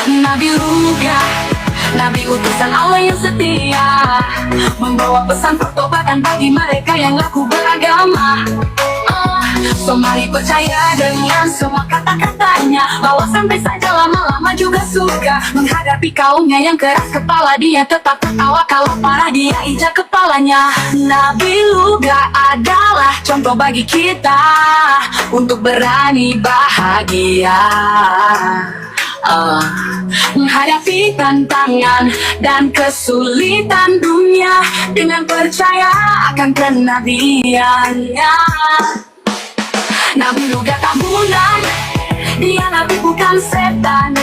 Nabi Ruga, Nabi utusan Allah yang setia, membawa pesan pertobatan bagi mereka yang laku beragama. So mari percaya dengan semua kata-katanya, bahwa sampai saja lama-lama juga suka menghadapi kaumnya yang keras kepala. Dia tetap tertawa kalau parah dia injak kepalanya. Nabi Luga adalah contoh bagi kita untuk berani bahagia, menghadapi tantangan dan kesulitan dunia dengan percaya akan kenabiannya. Nabi Luga tak munafik, dia nabi bukan setan.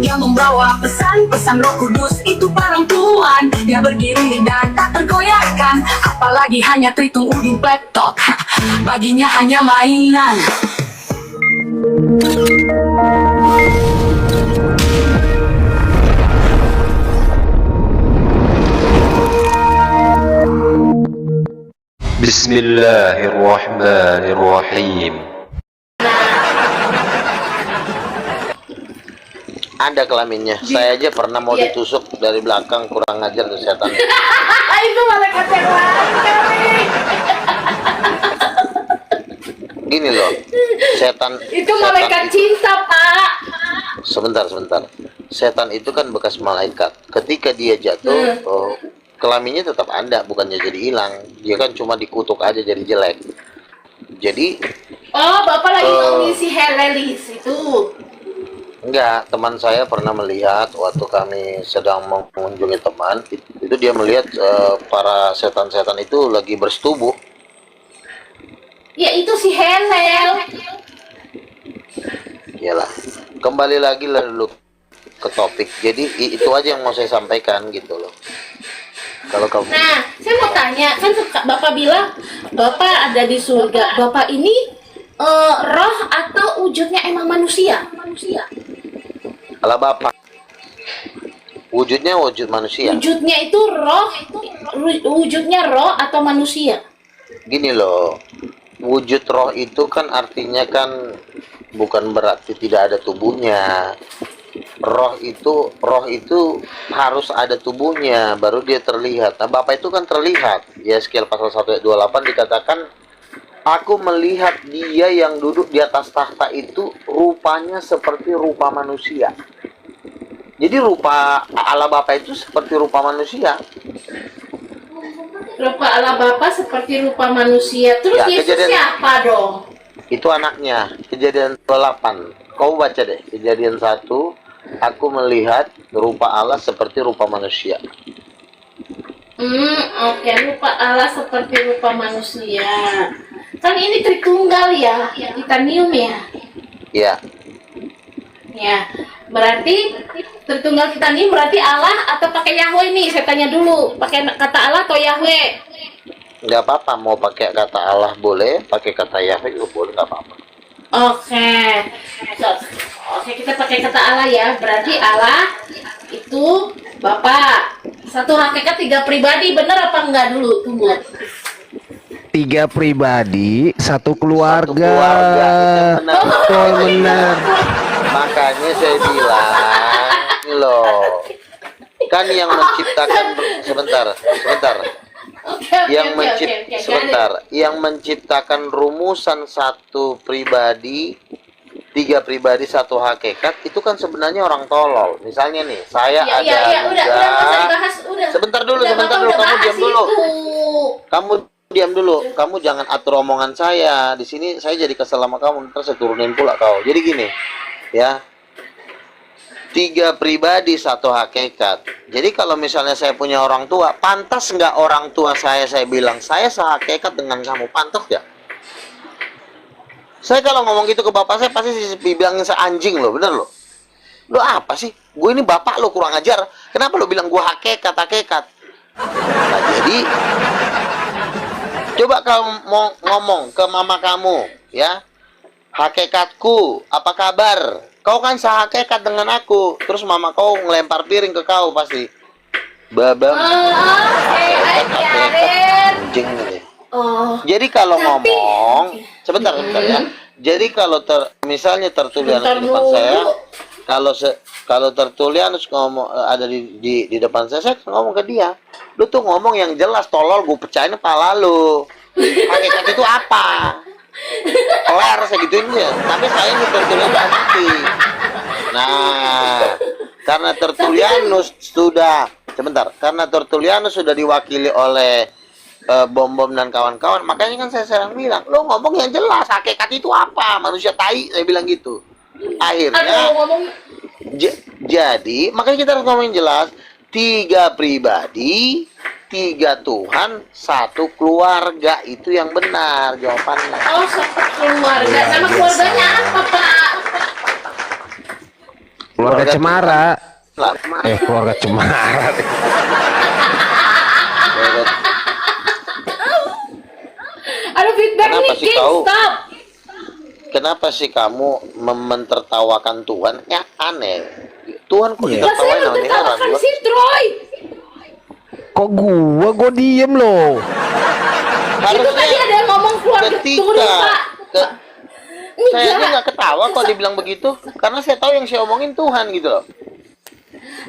Dia membawa pesan-pesan Roh Kudus itu barang Tuhan. Dia berdiri dan tak tergoyahkan, apalagi hanya Tritung Udin Pleptot. Baginya hanya mainan. Bismillahirrahmanirrahim. Ada kelaminnya. Saya aja pernah mau ditusuk dari belakang, kurang ajar tuh setan. Itu malaikat yang lain kali. Gini loh, setan. Itu malaikat cinta, Pak. Sebentar. Setan itu kan bekas malaikat. Ketika dia jatuh, kelaminnya tetap ada, bukannya jadi hilang. Dia kan cuma dikutuk aja jadi jelek. Jadi Bapak lagi mau ngisi helelis itu. enggak, teman saya pernah melihat waktu kami sedang mengunjungi teman, itu dia melihat para setan-setan itu lagi bersetubuh. Ya itu si Helel. Iyalah. Kembali lagi lalu ke topik. Jadi itu aja yang mau saya sampaikan gitu loh. Kalau kamu. Nah, saya mau tanya, kan Bapak bilang Bapak ada di surga. Bapak ini roh atau wujudnya emang manusia? Kalau Bapak wujudnya wujud manusia. Wujudnya itu roh, wujudnya roh atau manusia? Gini loh. Wujud roh itu kan artinya kan bukan berarti tidak ada tubuhnya. Roh itu harus ada tubuhnya baru dia terlihat. Nah, Bapak itu kan terlihat. Yeskiel pasal 1 ayat 28 dikatakan, aku melihat dia yang duduk di atas tahta itu rupanya seperti rupa manusia. Jadi rupa Allah Bapak itu seperti rupa manusia. Rupa Allah Bapa seperti rupa manusia. Terus Ya, Yesus siapa dong? Itu anaknya. Kejadian 8. Kau baca deh. Kejadian 1. Aku melihat rupa Allah seperti rupa manusia. Oke, rupa Allah seperti rupa manusia. Kan ini Tritunggal ya, titanium ya. Ya. Ya, berarti Tritunggal titanium berarti Allah atau pakai Yahweh nih? Saya tanya dulu, pakai kata Allah atau Yahweh? Nggak apa-apa, mau pakai kata Allah boleh, pakai kata Yahweh juga boleh, nggak apa-apa. Oke, kita pakai kata Allah ya. Berarti Allah itu Bapak. Satu hakikat, tiga pribadi, bener apa enggak dulu? Tunggu. 3 pribadi, 1 keluarga. Betul, benar. Makanya saya bilang, ini loh, kan yang menciptakan sebentar. Yang menciptakan rumusan 1 pribadi, 3 pribadi 1 hakikat itu kan sebenarnya orang tolol. Misalnya nih, saya sebentar dulu, kamu diam dulu. Kamu jangan atur omongan saya. Di sini saya jadi kesel sama kamu, ntar saya turunin pula kau. Jadi gini, ya. 3 pribadi 1 hakikat. Jadi kalau misalnya saya punya orang tua, pantas nggak orang tua saya bilang saya sehakikat dengan kamu, pantas ya? Saya kalau ngomong gitu ke bapak saya pasti bilangin saya anjing loh, bener loh. Lo apa sih? Gue ini bapak lo, kurang ajar. Kenapa lo bilang gue hakikat? Nah, jadi coba kamu mau ngomong ke mama kamu, ya. Hakikatku, apa kabar? Kau kan sehakikat dengan aku. Terus mama kau ngelempar piring ke kau pasti. Babang. Anjing nih. Jadi kalau ngomong, sebentar ya. Jadi kalau misalnya tertulis dalam kehidupan saya, Kalau Tertulianus ngomong ada di depan saya ngomong ke dia, lu tuh ngomong yang jelas, tolol, gue pecahin kepala lu. Hakikat itu apa? Kelar segituin dia. Tapi saya ini Tertulianus anti. Nah, karena Tertulianus sudah karena Tertulianus sudah diwakili oleh Bom dan kawan-kawan, makanya kan saya sering bilang, lo ngomong yang jelas, hakikat itu apa? Manusia tai, saya bilang gitu. Akhirnya jadi makanya kita harus ngomongin jelas, 3 pribadi, 3 Tuhan, 1 keluarga, itu yang benar jawabannya. Oh, satu keluarga. Nama keluarganya apa, Pak? Keluarga Cemara. Lah, Keluarga Cemara. Ada feedback Kenapa nih, sih King, kau? stop. kenapa sih kamu mentertawakan Tuhan? Ya aneh. Tuhan kok Lah saya ditertawain nggak sama heran? tertawakan si Troy. Kok gua diem loh. Itu tadi ada yang ngomong keluarga. Tunggu dulu, Pak. Saya aja Enggak. nggak ketawa kalau dibilang begitu, karena saya tahu yang saya omongin Tuhan gitu loh.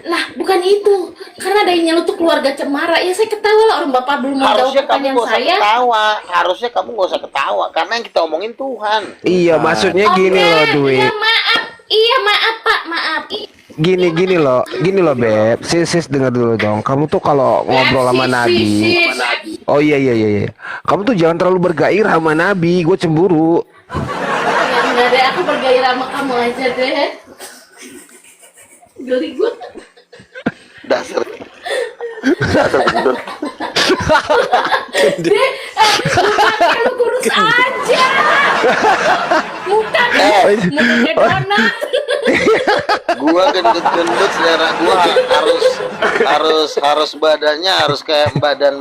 Lah, bukan itu. Karena ada yang nyelutuk keluarga Cemara. Ya saya ketawa lah, orang Bapak belum mau jawab Harusnya kamu pertanyaan nggak usah saya. ketawa. Harusnya kamu nggak usah ketawa, karena yang kita omongin Tuhan. Iya, maksudnya gini Oke, loh, Dwi. iya maaf. Iya maaf, Pak. Maaf. Gini loh, Beb. Sis dengar dulu dong. Kamu tuh kalau ngobrol sama Nabi. Oh iya. Kamu tuh jangan terlalu bergairah sama Nabi. Gue cemburu. Ya, enggak deh, aku bergairah sama kamu aja deh. Geli gue. Dasar gendut. Deh, mukanya lu kurus aja. Mukanya donat. Gua gendut-gendut, selera gua harus badannya harus kayak badan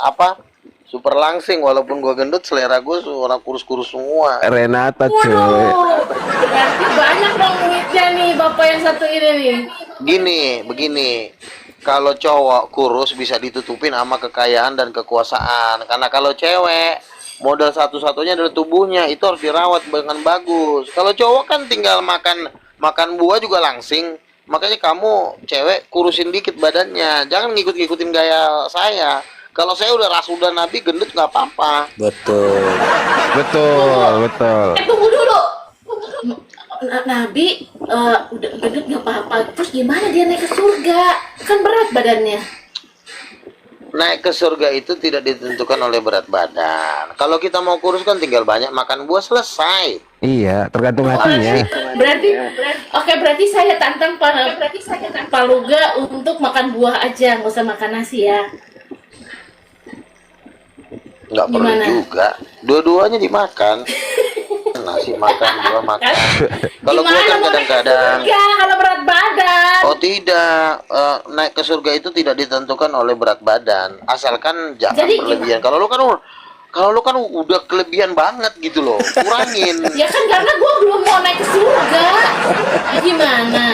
apa? Super langsing, walaupun gua gendut, selera gua orang kurus-kurus semua. Renata cuy. Waduh, berarti banyak dong duitnya nih bapak yang satu ini nih. Begini, kalau cowok kurus bisa ditutupin sama kekayaan dan kekuasaan. Karena kalau cewek, modal satu-satunya adalah tubuhnya, itu harus dirawat dengan bagus. Kalau cowok kan tinggal makan buah juga langsing. Makanya kamu cewek kurusin dikit badannya, jangan ngikut-ngikutin gaya saya. Kalau saya udah rasudah Nabi, gendut nggak apa-apa. Betul. Tunggu dulu. Nabi udah gendut nggak apa-apa. Terus gimana dia naik ke surga? Kan berat badannya. Naik ke surga itu tidak ditentukan oleh berat badan. Kalau kita mau kurus kan tinggal banyak makan buah, selesai. Iya, tergantung hatinya. Berarti saya tantang Pak Luga untuk makan buah aja, nggak usah makan nasi ya. Nggak perlu Gimana? juga. Dua-duanya dimakan. Nasi makan, buah makan. Kalau gua kan kadang-kadang. Kalau berat badan. Oh tidak, naik ke surga itu tidak ditentukan oleh berat badan, asalkan jangan Jadi berlebihan. Kalau lu kan udah kelebihan banget gitu loh, kurangin. Ya kan karena gue belum mau naik ke surga. Gimana?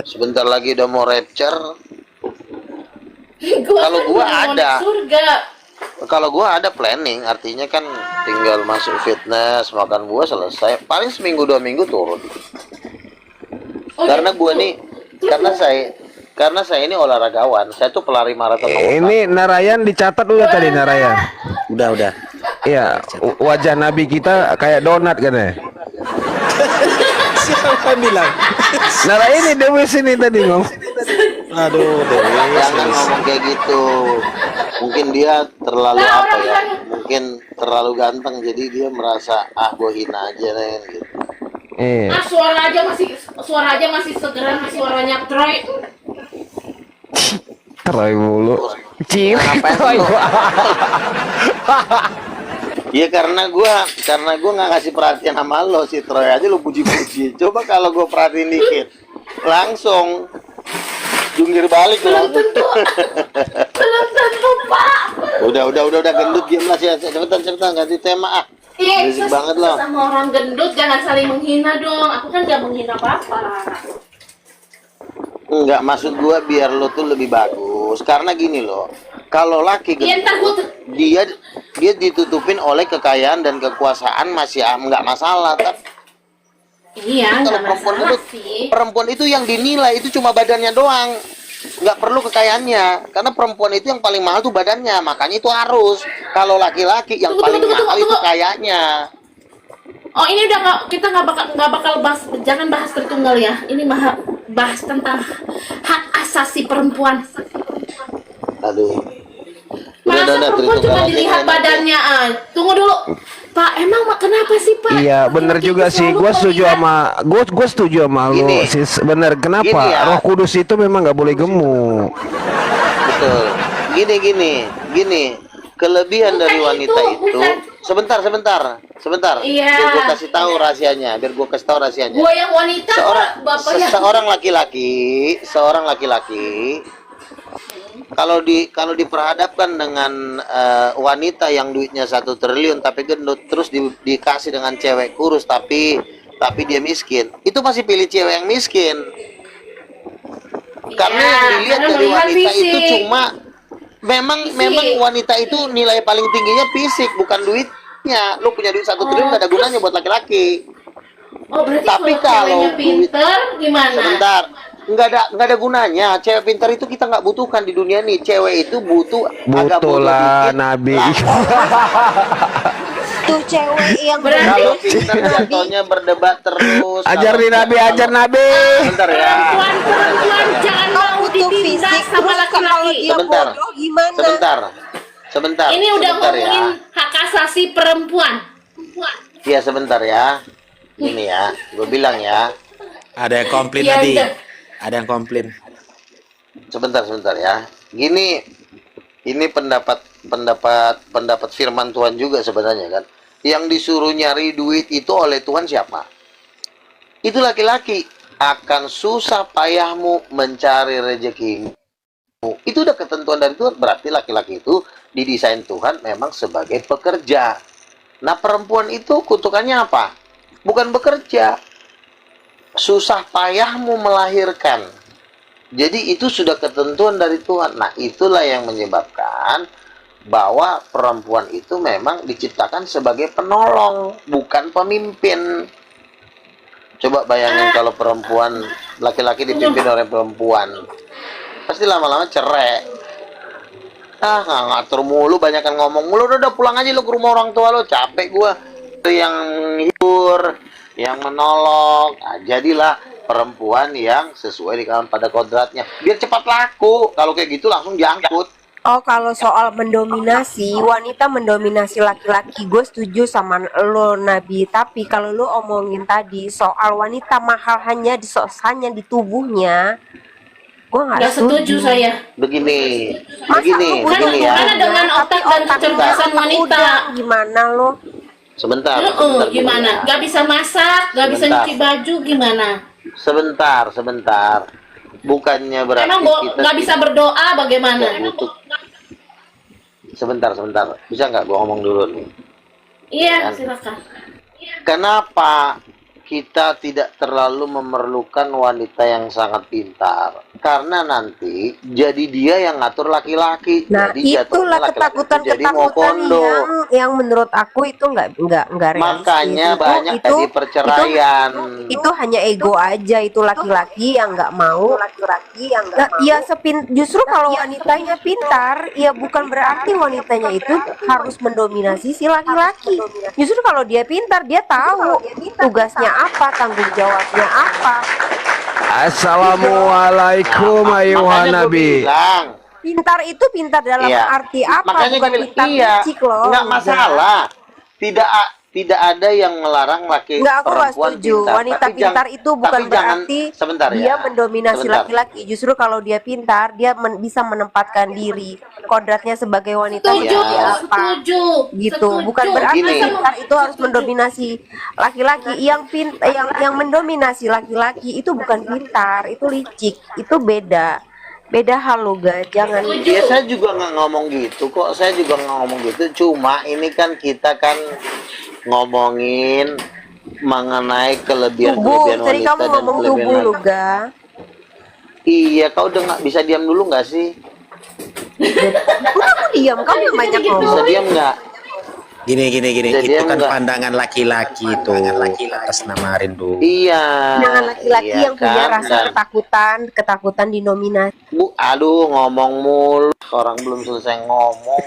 Sebentar lagi udah mau rapture. Kalau gua ada. surga. Kalau gua ada planning, artinya kan tinggal masuk fitness, makan buah, selesai. Paling seminggu 2 minggu turun. Karena gua nih, karena saya ini olahragawan, saya tuh pelari maraton. Ini Narayan dicatat dulu tadi Narayan. Udah. Iya, wajah Nabi kita kayak donat kan ya. Siapa bilang? Narayan ini Dewi sini tadi ngomong. Aduh, Jangan ngomong kayak gitu. Mungkin dia terlalu apa ya? Mungkin terlalu ganteng, jadi dia merasa gue hina aja nih. Gitu. Ah, suara aja masih segeran suaranya Troy. Troy mulu. Cing. Ngapain lu? Iya karena gua nggak kasih perhatian sama lo, si Troy aja lu puji-puji. Coba kalau gua perhatiin dikit, langsung jungkir balik lo. Belum tentu, Pak. Udah gendut, diam lah sih. Cepetan ganti tema ah. Iya, Berisik banget lo. sama orang gendut jangan saling menghina dong. Aku kan gak menghina apa-apa. Enggak, maksud gua biar lo tuh lebih bagus. Karena gini loh, kalau laki Iya, ntar gua gendut, dia ditutupin oleh kekayaan dan kekuasaan masih nggak masalah. Iya, Kalau nggak perempuan masalah itu, sih. perempuan itu yang dinilai itu cuma badannya doang, nggak perlu kekayaannya. Karena perempuan itu yang paling mahal tuh badannya, makanya itu harus. Kalau laki-laki yang Tunggu, paling tunggu, tunggu, mahal itu tunggu. kayaknya. Oh ini udah nggak, kita nggak bakal bahas, jangan bahas Tritunggal ya. Ini bahas tentang hak asasi perempuan. Aduh. Masa perempuan cuma dilihat badannya? Tunggu dulu, Pak. Emang kenapa sih Pak? Iya bener Laki-laki juga itu sih, selalu gue setuju melihat- sama gue setuju sama lu Gini. sis, bener. Kenapa Gini ya. Roh Kudus itu memang nggak boleh gemuk? Betul. Gini. Kelebihan Bukan dari wanita itu, itu, bukan. sebentar. Iya. Biar gue kasih tahu rahasianya. Gua yang wanita, bapaknya. Seorang laki-laki kalau diperhadapkan dengan wanita yang duitnya 1 triliun tapi gendut, terus dikasih dengan cewek kurus tapi dia miskin, itu pasti pilih cewek yang miskin. Karena Iya, yang dilihat karena dari melihat wanita fisik. itu cuma memang wanita itu nilai paling tingginya fisik, bukan duitnya. Lu punya duit 1 triliun gak ada gunanya buat laki-laki. Oh berarti Tapi kalau ceweknya kalau pinter gimana? Sebentar, nggak ada gunanya. Cewek pintar itu kita nggak butuhkan di dunia nih. Cewek itu agak bodoh Butuhlah dikit. Nabi. Tuh cewek yang Berarti- Kalau pintar jatuhnya berdebat terus. Ajar Kalau- di Nabi, ajar Nabi. Sebentar ya. Perempuan jangan mau butuh ditindas fisik sama terus kalau laki-laki. dia Sebentar. bodoh gimana? Sebentar. Ini udah Sebentar ya. ngomongin hak asasi perempuan. Iya sebentar ya. Ini ya, gue bilang ya. Ada yang komplain Iya, tadi. udah. Ada yang komplain. Sebentar ya. Ini pendapat firman Tuhan juga sebenarnya kan. Yang disuruh nyari duit itu oleh Tuhan siapa? Itu laki-laki. Akan susah payahmu mencari rezekimu. Itu udah ketentuan dari Tuhan. Berarti laki-laki itu didesain Tuhan memang sebagai pekerja. Nah perempuan itu kutukannya apa? Bukan bekerja. Susah payahmu melahirkan. Jadi itu sudah ketentuan dari Tuhan. Nah itulah yang menyebabkan bahwa perempuan itu memang diciptakan sebagai penolong, bukan pemimpin. Coba bayangin kalau perempuan, laki-laki dipimpin oleh perempuan, pasti lama-lama cerai. Ngatur mulu, banyakan ngomong mulu. Udah pulang aja lu ke rumah orang tua lo, capek gua. Itu yang hibur, yang menolong. Nah, jadilah perempuan yang sesuai dengan pada kodratnya, biar cepat laku. Kalau kayak gitu langsung diangkut. Oh kalau soal mendominasi, wanita mendominasi laki-laki, gue setuju sama lo Nabi. Tapi kalau lo omongin tadi soal wanita mahal hanya di tubuhnya, gue nggak Nggak setuju saya. Begini Masa lo punya ya. Gimana dengan tapi otak dan kecerdasan wanita? udang, gimana lo? Sebentar. Gimana? Ya. Gak bisa masak, gak bisa Sebentar. nyuci baju, gimana? Sebentar. Bukannya berarti Emang kita gak bisa berdoa bagaimana? tidak butuh. Sebentar. Bisa nggak gua ngomong dulu nih? Iya, silakan. Kenapa kita tidak terlalu memerlukan wanita yang sangat pintar? Karena nanti jadi dia yang ngatur laki-laki. Nah Jadi jatuhnya itulah laki-laki itu jadi mau ketakutan kondo. yang menurut aku itu nggak realistis. Makanya Itu- banyak itu- jadi perceraian. itu hanya ego aja, itu laki-laki yang nggak mau. Nah, ya justru kalau wanitanya pintar, ya bukan berarti wanitanya itu harus mendominasi si laki-laki. Justru kalau dia pintar, dia tahu tugasnya apa, tanggung jawabnya apa. Assalamualaikum ayuhan Makanya gua Nabi. bilang, Pintar itu pintar dalam iya. arti apa? Makanya Bukan gua bilang, pintar iya, licik loh. nggak masalah. Tidak ada yang melarang laki Enggak, aku nggak perempuan setuju. pintar. Wanita Tapi pintar jangan- itu bukan tapi jangan- berarti sebentar dia ya. mendominasi Sebentar. laki-laki. Justru kalau dia pintar, dia bisa menempatkan diri. Kodratnya sebagai wanita Setuju, seperti apa? setuju. Gitu. setuju. Bukan berarti Gini. pintar itu harus mendominasi laki-laki. Yang mendominasi laki-laki itu bukan pintar, itu licik. Itu beda hal lo, ga. Jangan. Ya saya juga nggak ngomong gitu kok. Saya juga nggak ngomong gitu. Cuma ini kan kita kan ngomongin mengenai kelebihan Tubuh, wanita tadi kamu dan ngomong kelebihan tubuh lo, laki. ga. Iya, kau udah nggak bisa diam dulu nggak sih? Udah aku diam, kamu yang banyak Bisa ngomong. diam nggak? Gini. Jadi Itu kan enggak. pandangan laki-laki itu atas nama rindu. Iya. Jangan laki-laki Iya yang punya kan? rasa ketakutan dinominasi. Aduh, ngomong mulu. Orang belum selesai ngomong.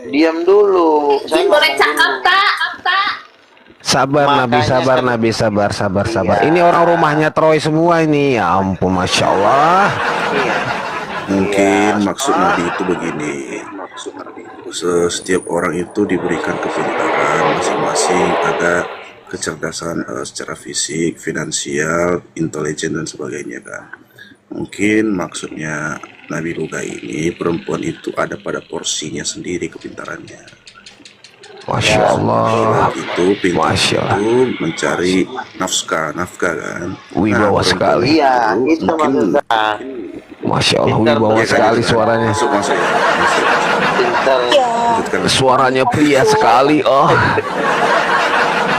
Diam dulu. Saya Boleh ngomong cakap dulu. tak? Sabar Nabi, Makanya sabar kan- Nabi, sabar. Iya. Ini orang rumahnya Troy semua ini. Ya ampun, masya Allah. Iya. Mungkin Iya. maksud Nabi itu begini. Setiap orang itu diberikan kepintaran masing-masing, ada kecerdasan secara fisik, finansial, intelijen dan sebagainya kan. Mungkin maksudnya Nabi Luga ini perempuan itu ada pada porsinya sendiri kepintarannya. Masya Allah. Itu pintar Masya Allah. itu mencari nafkah kan. Wibawa perempuan sekali. Iya, itu mungkin maksud saya. Masya Allah, Pintar wibawa tuh. sekali suaranya. Masuk ya. Pintar. Lanjutkan. Suaranya pria sekali. Oh,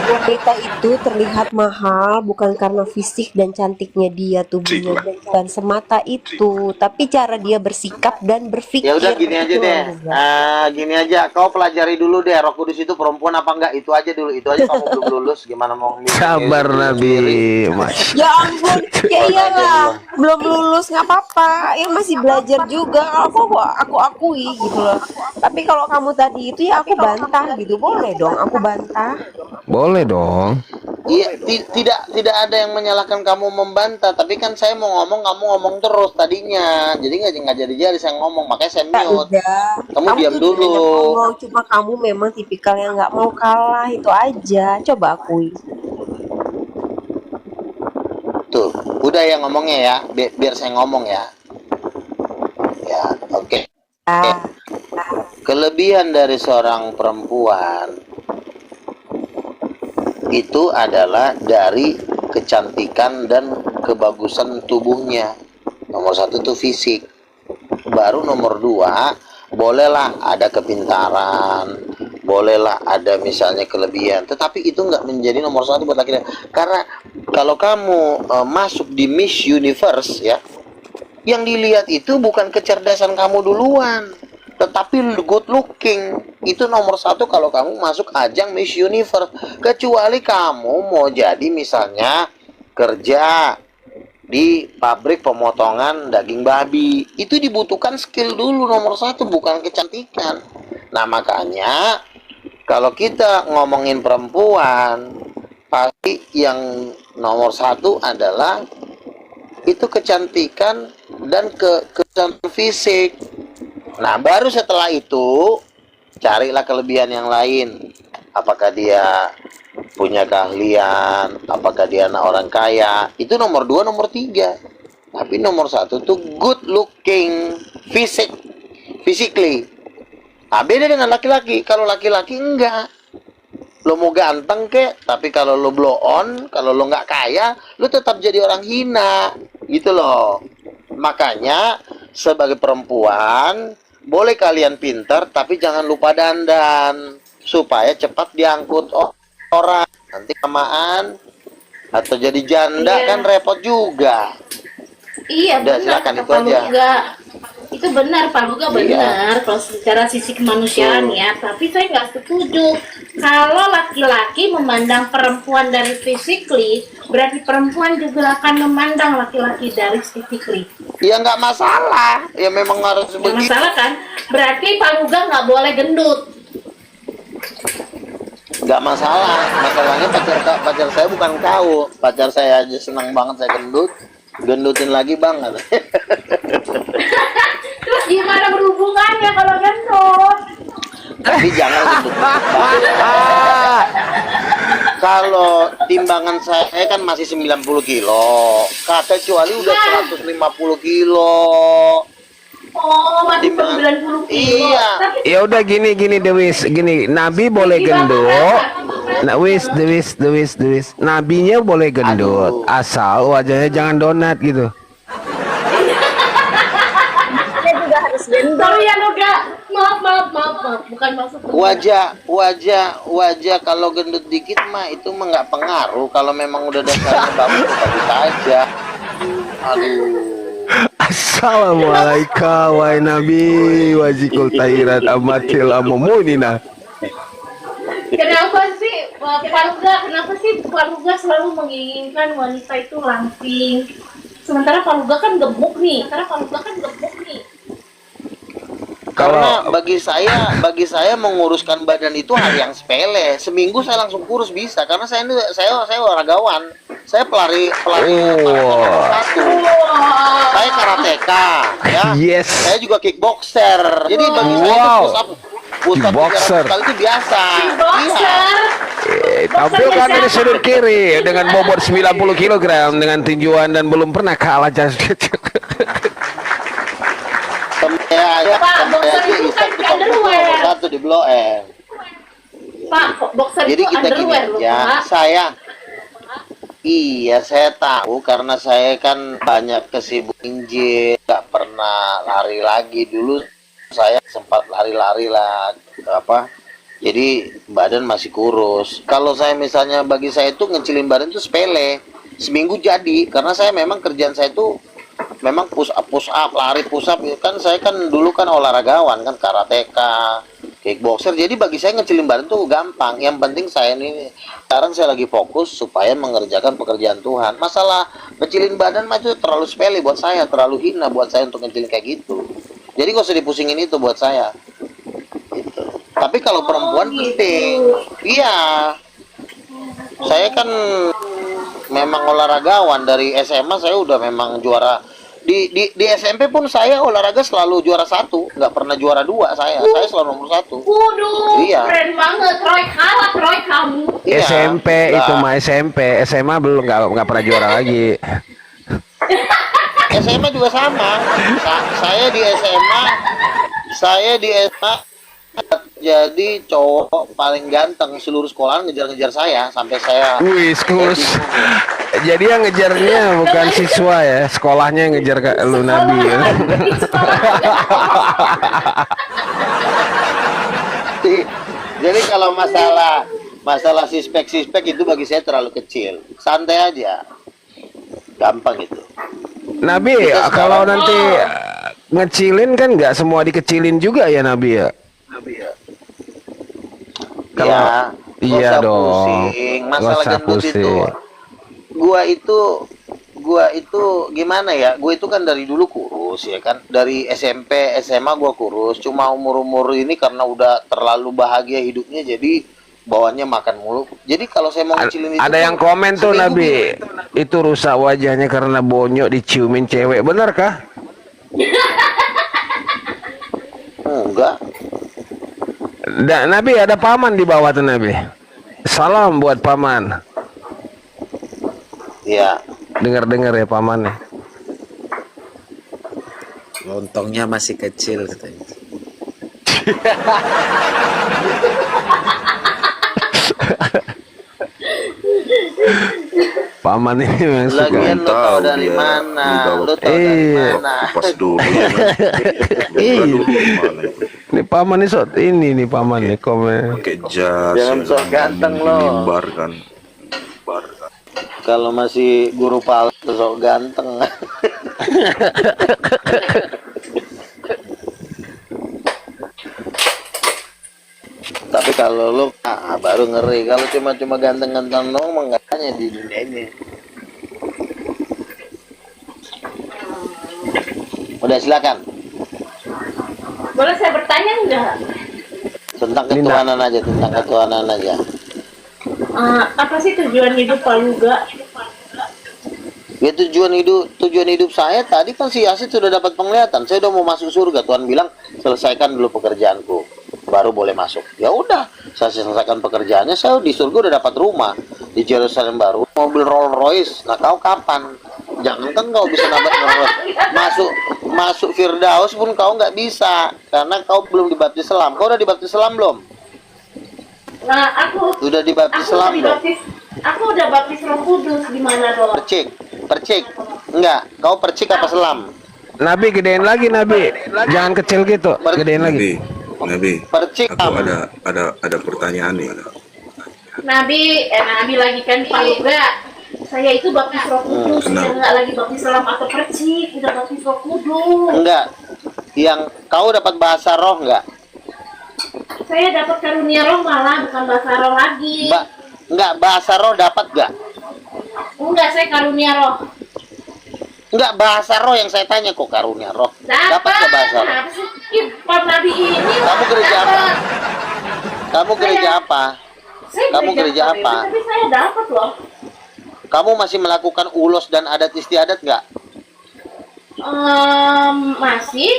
Wanita itu terlihat mahal bukan karena fisik dan cantiknya dia, tubuhnya bukan semata itu, tapi cara dia bersikap dan berpikir. Ya udah gini aja Itu deh. Alza. Gini aja, kau pelajari dulu deh Roh Kudus itu perempuan apa enggak, itu aja dulu. Itu aja kamu belum lulus, gimana mau sabar Nabi. sendiri. Masya. Ya ampun, ya iyalah, belum lulus nggak apa-apa, ya masih belajar juga. Aku akui gitu loh. Tapi kalau kamu tadi itu ya aku bantah gitu, boleh dong, aku bantah. Boleh dong. Iya, tidak ada yang menyalahkan kamu membantah, tapi kan saya mau ngomong, kamu ngomong terus tadinya. Jadi nggak jadi saya ngomong, makanya saya Ya mute. udah, Kamu diam tuh dulu. banyak ngomong, cuma kamu memang tipikal yang nggak mau kalah, itu aja. Coba akui. Tuh, udah ya ngomongnya ya, biar saya ngomong ya. Ya, oke. Ah, Kelebihan dari seorang perempuan itu adalah dari kecantikan dan kebagusan tubuhnya. Nomor satu itu fisik. Baru nomor dua, bolehlah ada kepintaran, bolehlah ada misalnya kelebihan. Tetapi itu nggak menjadi nomor satu buat laki-laki. Karena kalau kamu masuk di Miss Universe ya, yang dilihat itu bukan kecerdasan kamu duluan, tetapi good looking. Itu nomor satu kalau kamu masuk ajang Miss Universe. Kecuali kamu mau jadi misalnya kerja di pabrik pemotongan daging babi, itu dibutuhkan skill dulu nomor satu, bukan kecantikan. Nah makanya kalau kita ngomongin perempuan, pasti yang nomor satu adalah itu kecantikan dan kecantikan fisik. Nah, baru setelah itu carilah kelebihan yang lain. Apakah dia punya keahlian, apakah dia anak orang kaya. Itu nomor dua, nomor tiga. Tapi nomor satu tuh good looking, physically. Nah, beda dengan laki-laki. Kalau laki-laki enggak. Lo mau ganteng kek, tapi kalau lo blow on, kalau lo nggak kaya, lo tetap jadi orang hina. Gitu loh. Makanya sebagai perempuan boleh kalian pintar, tapi jangan lupa dandan supaya cepat diangkut orang. Nanti kelamaan atau jadi janda Iya. kan repot juga. Iya Udah, benar silakan, kata itu Pak aja. Luga. Itu benar Pak Luga, Iya. benar kalau secara sisi kemanusiaan ya. Tapi saya nggak setuju kalau laki-laki memandang perempuan dari physically, berarti perempuan juga akan memandang laki-laki dari physically. Ya nggak masalah, ya memang harus Nggak begitu. masalah kan? Berarti Pak Luga nggak boleh gendut. Nggak masalah, masalahnya pacar saya bukan kau. Pacar saya aja senang banget saya gendutin lagi bang. Terus gimana berhubungannya kalau gendut? Tapi jangan gendut banget. Kalau timbangan saya kan masih 90 kilo, kecuali udah 150 kilo. Oh, masih Timbangan. 90 kilo. Iya. Tapi Ya udah gini Dewis, gini. Nabi boleh gendut. Nah, Dewis. Nabinya boleh gendut, asal wajahnya jangan donat gitu. dia juga harus gendut. sorry ya Luga. Maaf. Bukan maksud Wajah kalau gendut dikit mah itu mah nggak pengaruh. Kalau memang udah dasarnya bagus aja. Aduh. Assalamualaikum wahai Nabi wajikul tairat amatil amumunina. Kenapa sih Paluga selalu menginginkan wanita itu langsing? Sementara Paluga kan gemuk nih. Karena bagi saya menguruskan badan itu hal yang sepele. Seminggu saya langsung kurus bisa karena saya olahragawan. Saya pelari nomor satu. Saya karateka, ya. Yes. Saya juga kickboxer. Jadi bagi saya itu push up Kickboxer. kali itu biasa. Iya. Boxer. Tampilkan dari sudut kiri dengan bobot 90 kg dengan tinjuan dan belum pernah kalah Pak, boxer itu kan underwear. Nomor satu di Blok M. Pak, boxer Jadi itu kita gini underwear loh, ya, Pak. saya tahu karena saya kan banyak kesibuk gym, nggak pernah lari lagi. Dulu saya sempat lari-lari lah, jadi badan masih kurus. Kalau saya misalnya bagi saya itu ngecilin badan itu sepele, seminggu jadi, karena saya memang kerjaan saya itu memang push up, lari push up. Saya kan dulu kan olahragawan kan, karateka, kickboxer. Jadi bagi saya ngecilin badan tuh gampang. Yang penting saya ini sekarang saya lagi fokus supaya mengerjakan pekerjaan Tuhan. Masalah ngecilin badan mah itu terlalu sepele buat saya, terlalu hina buat saya untuk ngecilin kayak gitu. Jadi gak usah dipusingin itu buat saya. Gitu. Tapi kalau perempuan penting, iya. Saya kan memang olahragawan dari SMA, saya udah memang juara di SMP pun saya olahraga selalu juara 1, nggak pernah juara 2. Saya selalu nomor 1. Waduh, Iya. keren banget. Roy kalah, Roy kamu. Iya. SMP itu mah SMP, SMA belum nggak pernah juara lagi. SMA juga sama. Saya di SMA jadi cowok paling ganteng seluruh sekolah, ngejar-ngejar saya sampai saya. Wih, kurus. Jadi yang ngejarnya bukan siswa ya, sekolahnya yang ngejar ke lu Nabi. Ya. Jadi kalau masalah sispek itu bagi saya terlalu kecil. Santai aja. Gampang itu. Nabi, kalau nanti ngecilin kan nggak semua dikecilin juga ya Nabi ya? Kalau Ya, iya nggak usah dong. pusing. Nggak Masalah usah gendut itu, pusing. gua itu gimana ya? Gue itu kan dari dulu kurus ya kan. Dari SMP, SMA gua kurus. Cuma umur ini karena udah terlalu bahagia hidupnya, jadi bawaannya makan mulu. Jadi kalau saya mau ngecilin itu Ada yang tuh komen tuh seminggu Nabi, itu rusak wajahnya karena bonyok diciumin cewek. Benar kah? enggak. Nabi ada paman di bawah tuh Nabi. Salam buat paman. Ya, Dengar-dengar ya pamannya. Lontongnya masih kecil katanya. Paman ini memang suka. lagian lo tau dari dia mana? dibawa Lo tau dari Iya. mana? pas dulu ya kan. Iya. Dulu gimana itu? Ini paman ini ini nih paman nih komen. Pakai jas, Jangan ya sok kan, ganteng di lo. mimbar kan. Kalau masih guru palsu sok ganteng. Tapi kalau lu baru ngeri. Kalau cuma ganteng-ganteng dong mah nggak hanya di dunia ini. Udah silakan. Boleh saya bertanya enggak? Tentang ketuhanan aja, Apa sih tujuan hidup Paluga? Ya tujuan hidup saya tadi kan si Yasid sudah dapat penglihatan. Saya udah mau masuk surga. Tuhan bilang selesaikan dulu pekerjaanku, baru boleh masuk. Ya udah, saya selesaikan pekerjaannya. Saya di surga udah dapat rumah di Yerusalem baru, mobil Rolls Royce. Nah kau kapan? Jangan kan kau bisa dapat Rolls Royce. Masuk Firdaus pun kau nggak bisa karena kau belum dibaptis Islam. Kau udah dibaptis Islam belum? Nah, aku Udah dibaptis aku Islam belum? aku udah baptis Roh Kudus di mana dong? Percik, enggak. Kau percik apa selam? Nabi gedein lagi Nabi. Jangan kecil gitu. Gedein lagi. Nabi, Percik aku ada pertanyaan nih. Nabi lagi kan Paluga. Saya itu baptis Roh Kudus, Kenapa? udah nggak lagi baptis selam atau percik, udah baptis Roh Kudus. Enggak. Yang kau dapat bahasa roh enggak? Saya dapat karunia roh malah, bukan bahasa roh lagi. Enggak, bahasa roh dapat gak? Enggak, saya karunia roh. Enggak, bahasa roh yang saya tanya kok karunia roh. Dapat gak bahasa roh? Apa sih? Pak Nabi ini Kamu gereja apa? dapat. Kamu gereja apa? Saya Kamu gereja Kristen, apa? Tapi saya dapat loh. Kamu masih melakukan ulos dan adat istiadat nggak? Masih.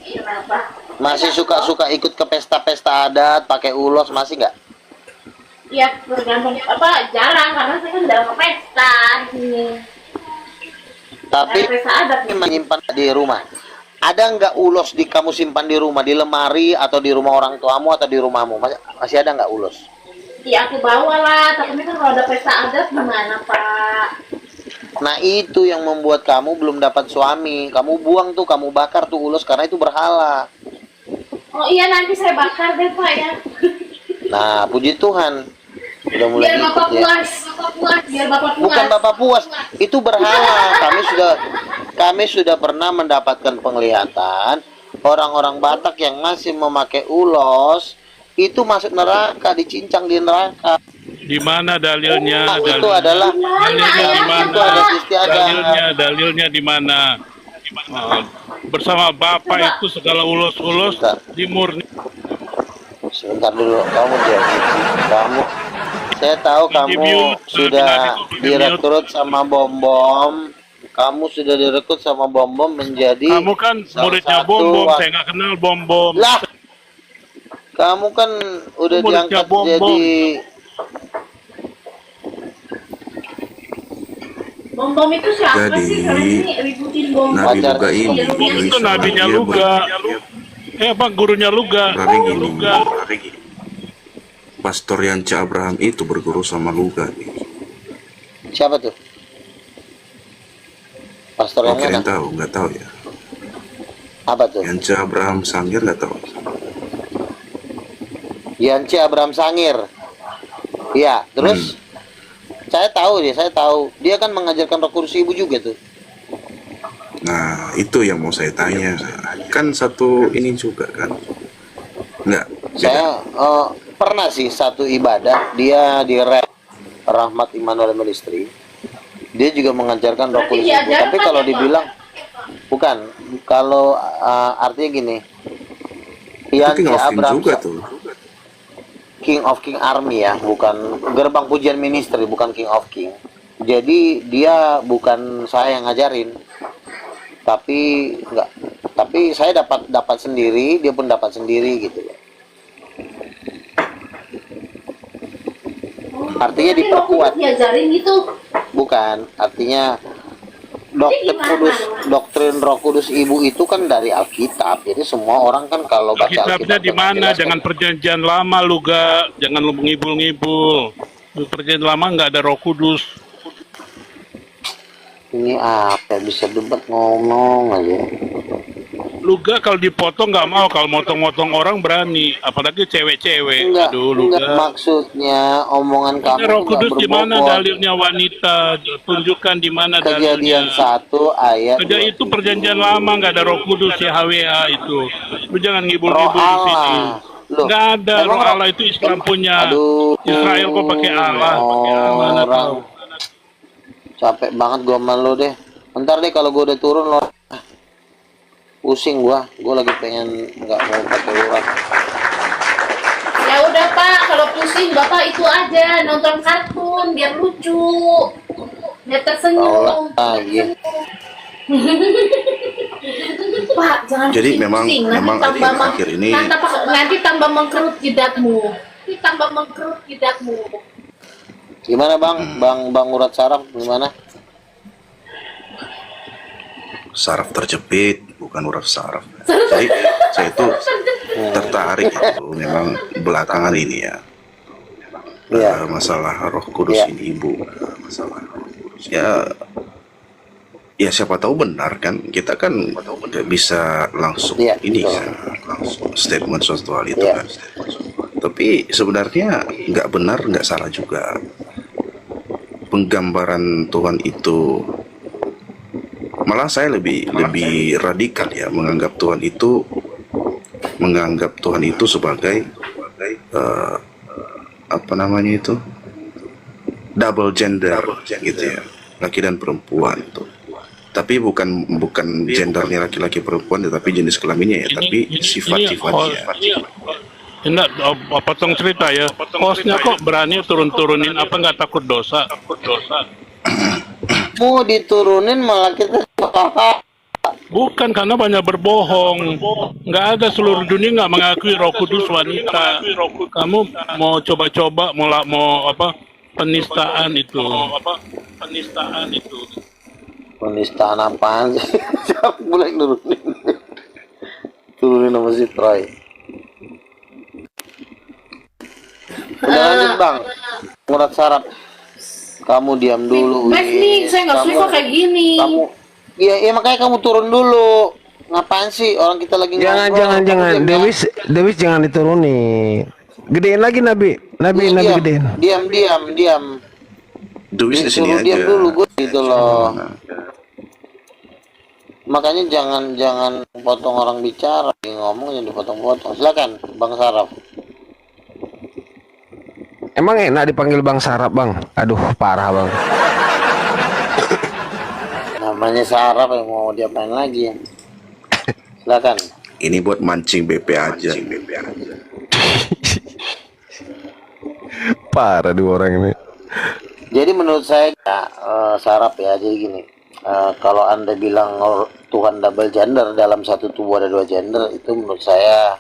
Kenapa? Masih suka-suka ikut ke pesta-pesta adat, pakai ulos, masih nggak? Ya tergantung apa, jarang karena saya kan jarang ke pesta di sini. Tapi Ada pesta adat nih. menyimpan di rumah. Ada nggak ulos kamu simpan di rumah, di lemari atau di rumah orang tuamu atau di rumahmu? Masih ada nggak ulos? Ya aku bawa lah, tapi kan kalau ada pesta adat gimana Pak? Nah itu yang membuat kamu belum dapat suami. Kamu buang tuh, kamu bakar tuh ulos karena itu berhala. Oh iya nanti saya bakar deh Pak ya. Nah puji Tuhan, udah mulai Biar ikut Bapak ya. puas, biar Bapak puas. Bukan Bapak puas, itu berhala. Kami sudah pernah mendapatkan penglihatan orang-orang Batak yang masih memakai ulos itu masuk neraka, dicincang di neraka. Di mana dalilnya? Nah, itu Dalilnya. adalah Dalilnya di mana? itu ada istiadat. Dalilnya di mana? Bersama Bapak itu segala ulos-ulos dimurni. Sebentar dulu, kamu kamu. Saya tahu kamu sudah direkrut sama Bom-Bom. Kamu sudah direkrut sama Bom-Bom menjadi Kamu kan salah muridnya satu Bom-Bom, saya nggak kenal Bom-Bom. Lah, kamu kan udah Muridnya diangkat Bom-Bom. jadi Bom-bom itu siapa Jadi, sih? Kalian ini ributin bom. Nabi Pacar. Luga ini Itu nabinya dia Luga. Gurunya Luga. berlari gini, Luga. Pastor Yance Abraham itu berguru sama Luga nih. siapa tuh? Pastor Kau yang kirain mana? tahu? Nggak tahu ya. Apa tuh? Yance Abraham Sangir nggak tahu. Yance Abraham Sangir. Iya, terus saya tahu dia, Dia kan mengajarkan Roh Kudus Ibu juga tuh. Nah, itu yang mau saya tanya. Kan satu ini juga kan? Nggak, beda. Saya pernah sih satu ibadah dia di Rahmat Immanuel Ministry. Dia juga mengajarkan Roh Kudus Ibu. Tapi kalau dibilang bukan, kalau artinya gini. Itu Yance King of King Abraham juga tuh. King of King Army ya, bukan Gerbang Pujian Ministry, bukan King of King. Jadi dia bukan saya yang ngajarin, tapi enggak. Tapi saya dapat sendiri, dia pun dapat sendiri gitu loh. Artinya Tapi diperkuat, waktu diajarin gitu. bukan. Artinya Gimana? doktrin Roh Kudus Ibu itu kan dari Alkitab. Jadi semua orang kan kalau baca Kitabnya Alkitab di mana? menjelaskan. Jangan perjanjian lama Luga. Jangan lu ngibul-ngibul. Di perjanjian lama nggak ada Roh Kudus. Ini apa bisa debat ngomong aja. Luga kalau dipotong nggak mau, kalau motong-motong orang berani, apalagi cewek-cewek. Enggak, Aduh, enggak, Luga. maksudnya omongan kamu Roh enggak Kudus di mana berbobot. dalilnya wanita? Tunjukkan di mana Kejadian dalilnya. 1 ayat Kerja itu perjanjian lama nggak ada Roh Kudus ya HWA itu. Lu jangan Roh ngibul-ngibul di sini. Allah. Loh, Nggak ada emang Roh Allah itu Islam punya. Aduh, Israel kok pakai Allah. Mana orang tahu. capek banget gua sama lu deh. Ntar deh kalau gua udah turun lo pusing gua lagi pengen nggak mau pakai urat. Ya udah Pak, kalau pusing Bapak itu aja nonton kartun biar lucu. Biar tersenyum. Lagi. Pak, jangan Jadi pusing, memang- pusing. Nanti memang tambah akhir-akhir ini- nanti tambah mengkerut jidatmu. Gimana bang urat saraf gimana? Saraf terjepit, bukan urat saraf. Jadi saya itu tertarik itu memang belakangan ini ya. Iya. Masalah Roh Kudus Iya. ini Ibu. Masalah Roh Kudus. Ya siapa tahu benar kan, kita kan nggak bisa langsung Iya, ini betul. kan, langsung statement suatu hal itu Iya. kan. Tapi sebenarnya nggak benar nggak salah juga. Penggambaran Tuhan itu, malah saya lebih radikal ya, menganggap Tuhan itu sebagai eh, apa namanya itu, double gender gitu ya, laki dan perempuan itu. Tapi bukan gendernya laki-laki perempuan, tetapi jenis kelaminnya ya, tapi sifat-sifatnya. Enggak, potong cerita ya. Hostnya kok berani turun-turunin, apa nggak takut dosa? Mau diturunin malah kita Bukan, karena banyak berbohong. Nggak ada, seluruh dunia nggak mengakui Roh Kudus wanita. Kamu mau coba-coba mau apa? Penistaan itu. penistaan apaan sih? Siapa mulai nurunin? Turunin sama si Troy. Udah lanjut bang, Murad Sarap. Kamu diam dulu. Baik nih, saya nggak suka kayak gini. Kamu, iya makanya kamu turun dulu. Ngapain sih orang kita lagi Jangan ngobrol, kamu jangan. diam, Dewis jangan diturunin. Gedein lagi Nabi gedein. Diam. Duis di sini Disuruh aja. diam dulu gue gitu loh. Makanya jangan potong orang bicara, ngomong jangan dipotong-potong. Silakan Bang Saraf. Emang enak dipanggil Bang Sarap, Bang? Aduh, parah, Bang. Namanya Saraf, yang mau diapain lagi? Silakan. Ini buat mancing BP aja. Parah dua orang ini. Jadi menurut saya Saraf ya, jadi gini. Kalau Anda bilang Tuhan double gender, dalam satu tubuh ada dua gender, itu menurut saya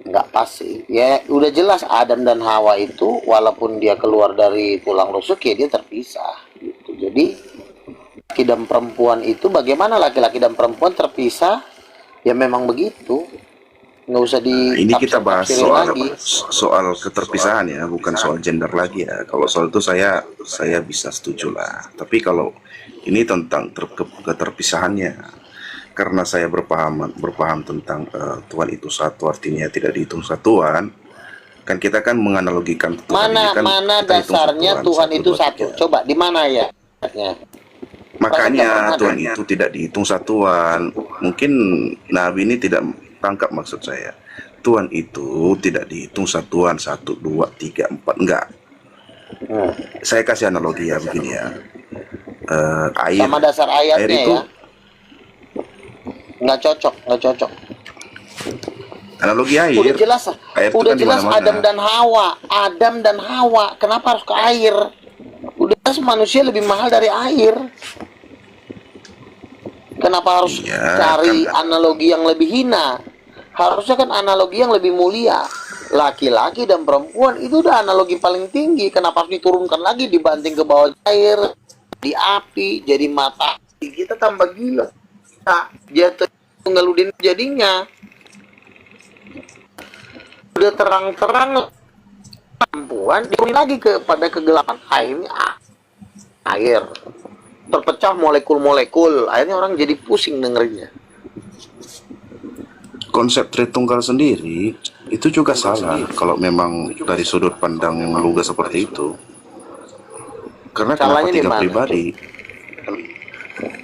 nggak pas sih. Ya udah jelas Adam dan Hawa itu walaupun dia keluar dari tulang rusuk ya dia terpisah gitu. Jadi laki dan perempuan itu, bagaimana laki-laki dan perempuan terpisah, ya memang begitu, nggak usah di Ini kita bahas lagi. soal keterpisahan ya, bukan soal gender lagi ya. Kalau soal itu saya bisa setuju lah. Tapi kalau ini tentang keterpisahannya, karena saya berpaham tentang Tuhan itu satu, artinya tidak dihitung satuan. Kan kita kan menganalogikan Tuhan ini kan Mana kita hitung dasarnya satuan, Tuhan itu dua, satu? tiga. Coba di mana ya? Makanya Tuhan itu tidak dihitung satuan. Mungkin Nabi ini tidak tangkap maksud saya. Tuhan itu tidak dihitung satuan 1, 2, 3, 4, enggak. Saya kasih analogi ya begini ya. Air. Sama dasar ayatnya Air itu, ya. Nggak cocok. analogi air. Udah jelas Air itu kan di mana-mana. Adam dan Hawa. Kenapa harus ke air? Udah jelas manusia lebih mahal dari air. Kenapa harus Iya, cari kan. analogi yang lebih hina? Harusnya kan analogi yang lebih mulia. Laki-laki dan perempuan itu udah analogi paling tinggi. Kenapa harus diturunkan lagi, dibanting ke bawah air, di api, jadi mata? Kita tambah gila. Nah, jatuh ngeludin jadinya. Udah terang-terang perempuan diturunin lagi pada kegelapan, akhirnya air terpecah molekul-molekul, akhirnya orang jadi pusing dengerinnya. Konsep Tritunggal sendiri itu juga salah kalau memang dari sudut pandang Luga seperti itu. Karena kenapa Salahnya di 3 mana? pribadi?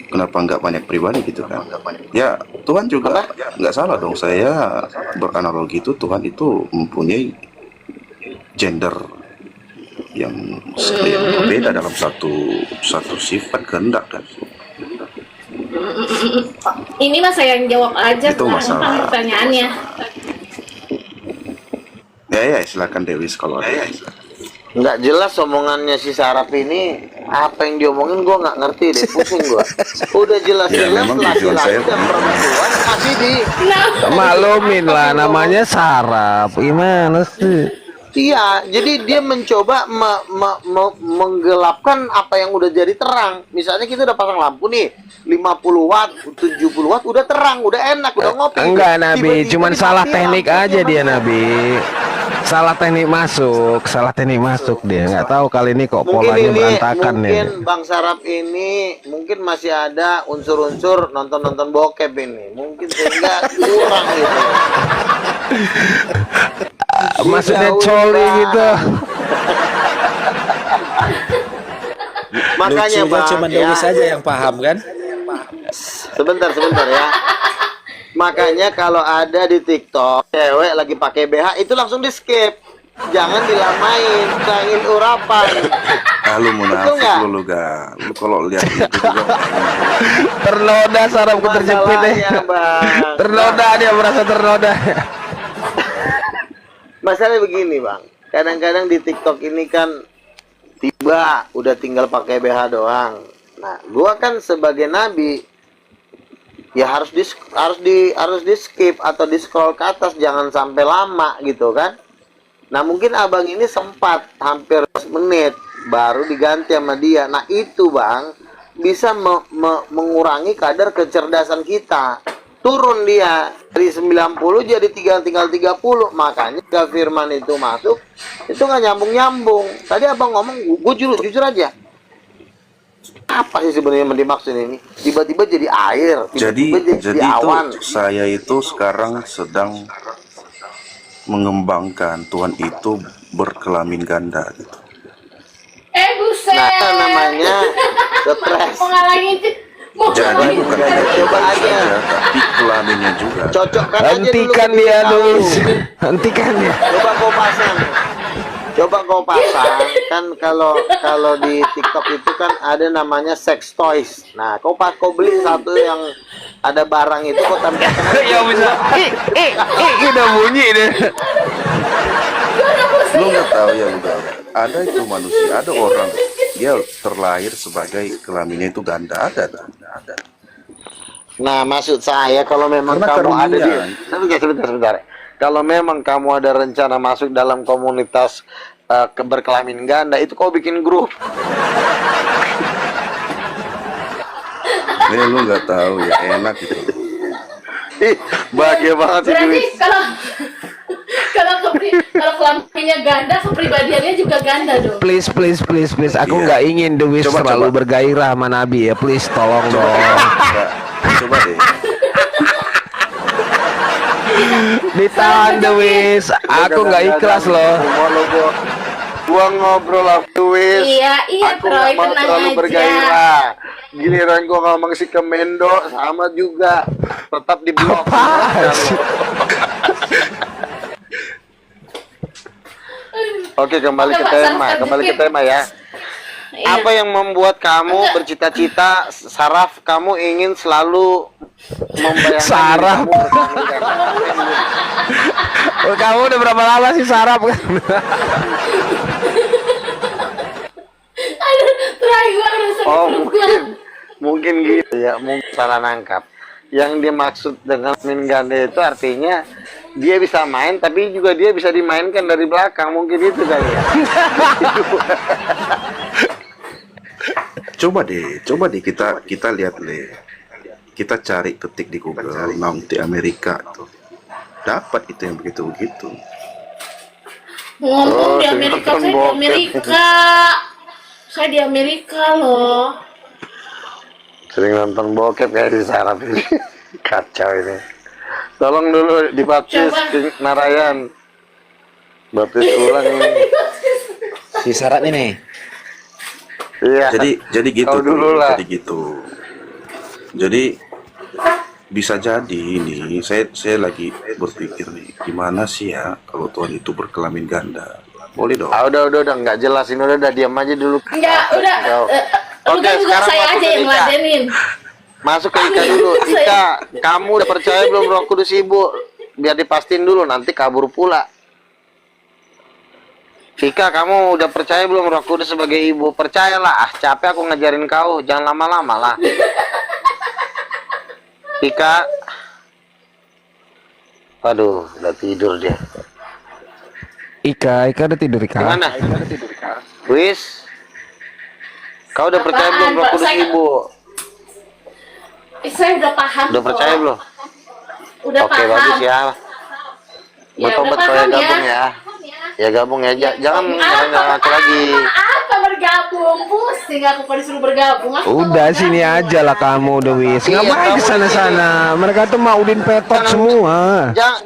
Kenapa nggak banyak pribadi gitu kan? Ya Tuhan juga nggak salah dong. Saya beranalogi itu Tuhan itu mempunyai gender yang berbeda dalam satu sifat kehendak kan. Ini mas saya yang jawab aja, Itu masalah. pertanyaannya. Ya silakan Dewis kalau ada. Nggak jelas omongannya si Sarap ini. Apa yang diomongin gue nggak ngerti deh, pusing gue. Udah jelas-jelas Ya, memang tujuan laki-laki saya dan perempuan masih di Maklumin lah, namanya Sarap. Gimana sih? iya, jadi dia mencoba menggelapkan apa yang udah jadi terang. Misalnya kita udah pasang lampu nih 50 watt, 70 watt, udah terang, udah enak, udah ngopi. Enggak Nabi, Tiba-tiba cuman dimatikan salah teknik lampunya, aja dia Mas. Nabi. Salah teknik masuk dia. Nggak tahu kali ini kok Mungkin polanya ini, berantakan mungkin nih. Bang Sarap ini mungkin masih ada unsur-unsur nonton bokep ini. Mungkin sehingga kurang gitu. Maksudnya Jauh, coli Bang. gitu. Makanya Lucunya Bang, cuma ya, Dewi saja yang paham kan? sebentar ya. Makanya kalau ada di TikTok cewek lagi pakai BH itu langsung di skip. jangan dilamain, angin urapan. Ah, lu Betul munafik nggak? lu ga. Lu kalau lihat itu juga Ternoda sarafku terjepit deh. Masalahnya, Bang. Ternoda dia merasa ternoda. Masalahnya begini, Bang. Kadang-kadang di TikTok ini kan tiba udah tinggal pakai BH doang. Nah, gua kan sebagai nabi ya harus di skip atau di scroll ke atas, jangan sampai lama gitu kan. Nah, mungkin abang ini sempat hampir menit baru diganti sama dia. Nah, itu Bang bisa mengurangi kadar kecerdasan kita. Turun dia dari 90 jadi tinggal 30. Makanya ketika firman itu masuk itu nggak nyambung. Tadi abang ngomong, gue jujur aja, apa sih sebenarnya yang dimaksud ini? Tiba-tiba jadi air, tiba-tiba jadi awan. itu saya itu sekarang sedang mengembangkan Tuhan itu berkelamin ganda gitu. Buset. Nah, namanya stres. Menghalangi Jadi bukan hanya Coba itu aja. saja, tapi kelaminnya juga. Cocokkan aja dulu Hentikan ke dia kamu. dulu. Hentikan dia. Coba kau pasang kan kalau di TikTok itu kan ada namanya sex toys. Nah, kau beli satu yang ada barang itu kau tampilkan aja. Ya bisa. Udah bunyi deh. Lu nggak tahu ya udah. Ada itu manusia, ada orang dia terlahir sebagai kelaminnya itu ganda, ada. Nah, maksud saya kalau memang Karena kamu ada di karunia. sebentar. Kalau memang kamu ada rencana masuk dalam komunitas berkelamin ganda, itu kau bikin grup. Lu nggak tahu ya, enak gitu. Ih, bahagia banget sih. Berarti Duit. kalau kelaminnya ganda, kepribadiannya juga ganda dong. Please. Aku Iya. nggak ingin Dewis Coba, terlalu coba. bergairah sama Nabi ya. Please tolong dong. Coba deh. Ditahan Dewis. Aku nggak ikhlas loh. Gua ngobrol sama Duis. Iya, Aku Troy, nggak mau tenang terlalu aja. bergairah. Giliran gua ngomong si Kemendo sama juga. Tetap di blok. Apa sih? Oke, kembali ke tema ya. Iya. Apa yang membuat kamu bercita-cita, saraf kamu ingin selalu membayangkan Saraf. diri kamu berkelamin ganda? Oh, kamu udah berapa lama sih sarap kan? Aduh, terakhir gua ngerasa Oh, keperluan. mungkin gitu ya, mungkin salah nangkap. Yang dimaksud dengan min ganda itu artinya dia bisa main tapi juga dia bisa dimainkan dari belakang, mungkin itu kali ya. Coba deh kita lihat deh. Kita cari ketik di Google nanti Amerika tuh. Dapat itu yang begitu-begitu. Ngomong di Oh, Amerika, sinetron saya di bokep. Amerika. Saya di Amerika loh. Sering nonton bokep kayak di saraf ini. Kacau ini. Tolong dulu dibaptis Coba. King Narayan. Baptis ulang ini. Si syarat ini. Iya. Jadi gitu Kau dulu lah. jadi gitu. Jadi bisa jadi ini saya lagi berpikir nih gimana sih ya kalau Tuhan itu berkelamin ganda. Boleh dong. Ah, udah nggak jelas ini, udah diam aja dulu. Enggak, udah. Kau. Udah juga sekarang saya masuk aja ke yang Ika. ngeladenin. Masuk ke Ika dulu. Ika, kamu udah percaya belum Roh Kudus Ibu? Biar dipastiin dulu, nanti kabur pula. Ika, kamu udah percaya belum Roh Kudus sebagai ibu? Percayalah, capek aku ngajarin kau, jangan lama-lama lah. Ika, aduh, udah tidur dia. Ika udah tidur Ika. Gimana? Wis, kau udah percaya Apaan, belum Roh Pak? Kudus Saya- Ibu? Saya udah paham. Udah percaya kok. belum? Udah Oke, paham. bagus ya. Ya, Betul udah kau paham gabung ya. Ya gabung ya, jangan aku lagi. Apa bergabung? Pusing aku kalau disuruh bergabung. Aku Udah sini aja lah kamu Dewis. Iya, Ngapain kamu ke sana-sana? Mereka tuh mau Udin Petot semua. Jangan.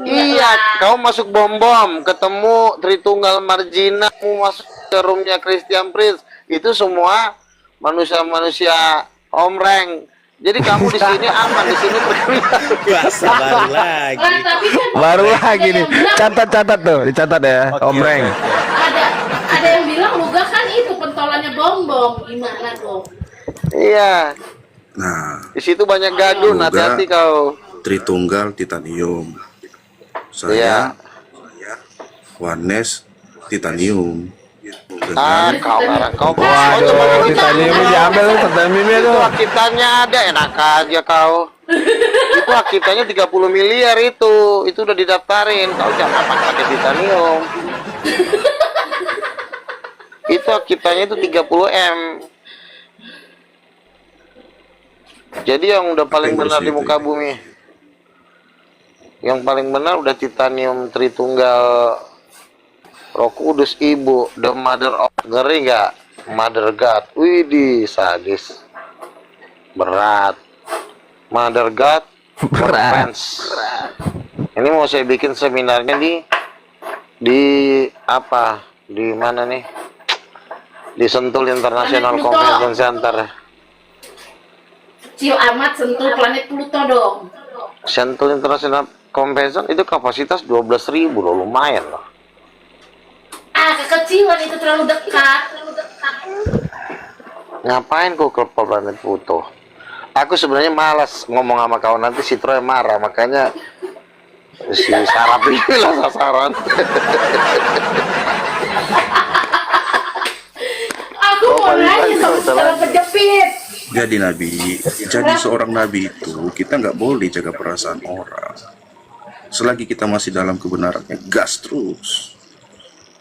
Iya, kau masuk bom-bom, ketemu Tritunggal Marjina, mau masuk ke roomnya Christian Prince, itu semua manusia-manusia omreng Jadi kamu di sini aman, di sini kriminal. Bahasa baru lagi. Lah, tapi kan Baru ada lagi nih. yang bilang- Catat tuh, dicatat ya. Omreng. ada yang bilang Luga kan itu pentolannya bom gimana dong? Iya, Nah, di situ banyak gadun, Semoga- hati-hati kau. Tritunggal titanium. Iya. Saya Wanes titanium. Ah, Dengan kau Waduh, titaniumnya diambil tuh, titaniumnya itu tuh. akitannya ada, enak aja kau. Itu akitannya 30 miliar itu udah didaftarin. Kau jangan pakai titanium. Itu akitannya itu 30 M. Jadi yang udah paling Yang benar di bersih itu muka ya. bumi. Yang paling benar udah titanium Tritunggal Roh Kudus Ibu, the mother of, ngeri nggak? Mother God, widih sadis, berat. Mother God, Berat. fans. Ini mau saya bikin seminarnya di apa? Di mana nih? Di Sentul International Planet Pluto. Convention Center. Kecil amat sentuh planet Pluto dong. Sentul International Convention itu kapasitas 12.000 loh, lumayan loh. Ah, kekecilan itu terlalu dekat. Ngapain kok ke planet Pluto? Aku sebenarnya malas ngomong sama kau, nanti si Troy marah, makanya si Sarap ini lah sasaran. Aku mau nanya sama saudara kejepit. Jadi jadi seorang nabi itu kita nggak boleh jaga perasaan orang. Selagi kita masih dalam kebenarannya, gas terus.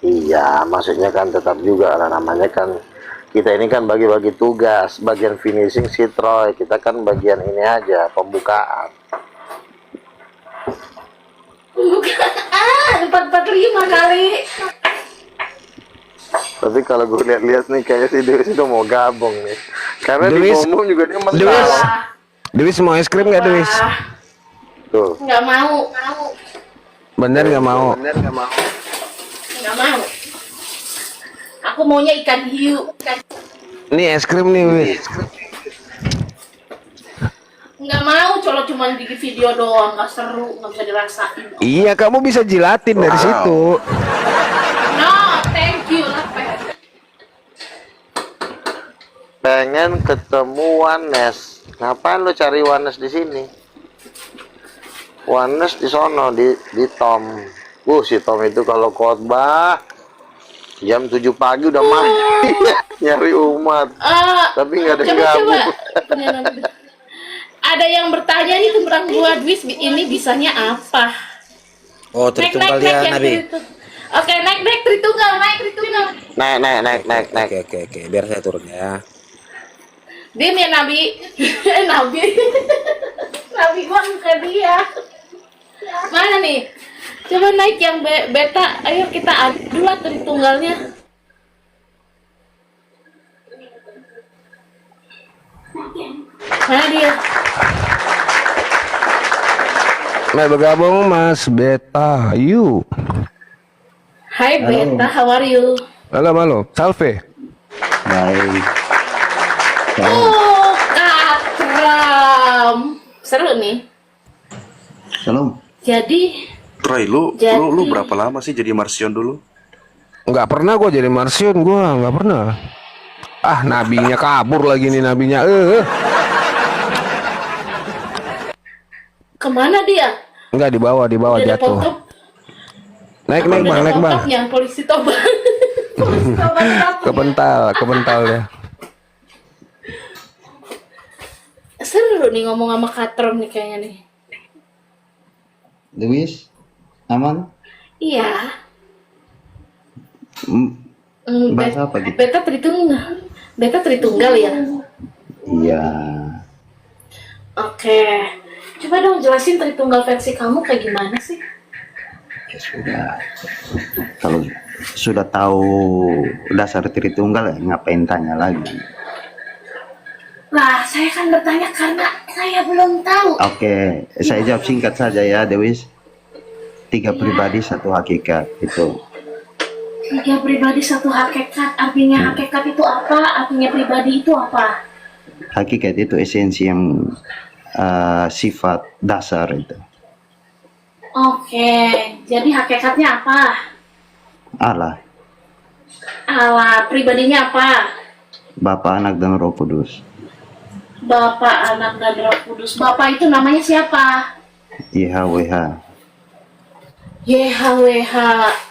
Iya, maksudnya kan tetap juga lah, namanya kan kita ini kan bagi-bagi tugas, bagian finishing si Troy, kita kan bagian ini aja, pembukaan. Ah, 445 kali. Tapi kalau gue lihat-lihat nih kayaknya si Dewi udah mau gabung nih. Karena di Dewi- ngomong juga dia Dewi- mental. Dewi mau es krim nggak Dewi? Tuh. Nggak mau. Bener nggak mau? Nggak mau. Aku maunya ikan hiu. Nih es krim nih, Wi. Nggak mau, kalau cuma di video doang, nggak seru, nggak bisa dirasain. Iya, kamu bisa jilatin dari Wow. situ. No, thank you lah, Pet. Pengen ketemu Wanes. Ngapain lu cari Wanes di sini? Wanes di sono di Tom. Si Tom itu kalau khotbah jam 7 pagi udah mati nyari umat. Tapi nggak ada yang gabung. Ada yang bertanya nih tentang gua Dwis, ini bisanya apa? Oh, Tritunggal ya, yang Nabi. Oke, naik Tritunggal. Naik. Oke. Biar saya turun ya. Dim ya Nabi. Nabi. Nabi gua ke dia. Mana nih? Coba naik yang beta. Ayo kita adu lah Tritunggalnya. Mana dia? Nah, bergabung Mas Beta. You. Hai Beta, how are you? Halo. Salve. Baik. Oh, Katram. Seru nih. Shalom. Jadi, Troy, lu Jadi- berapa lama sih jadi Marsion dulu? Nggak pernah gua jadi Marsion, gua nggak pernah. Ah, nabinya kabur lagi nih nabinya. kemana dia? Nggak dibawa Udah ada jatuh. potong. Naik Udah bang, ada naik bang. potongnya, polisi tobat. Polisi tobat apa? Kepental ya. Seru nih ngomong sama Katram nih kayaknya nih. Lewis, aman? Iya. Bahasa apa gitu? Beta Tritunggal ya. Iya. Oke. Coba dong jelasin Tritunggal versi kamu kayak gimana sih? Ya sudah. Kalau sudah tahu dasar Tritunggal ya ngapain tanya lagi? Lah, saya kan bertanya karena saya belum tahu. Oke, saya jawab singkat saja ya, Dewis. 3 pribadi, 1 hakikat itu. 3 pribadi 1 hakikat. Artinya hakikat itu apa? Artinya pribadi itu apa? Hakikat itu esensi yang sifat dasar itu. Oke, jadi hakikatnya apa? Allah, Allah pribadinya apa? Bapa, Anak, dan Roh Kudus. Bapak, Anak, dan Roh Kudus. Bapak itu namanya siapa? YHWH. YHWH.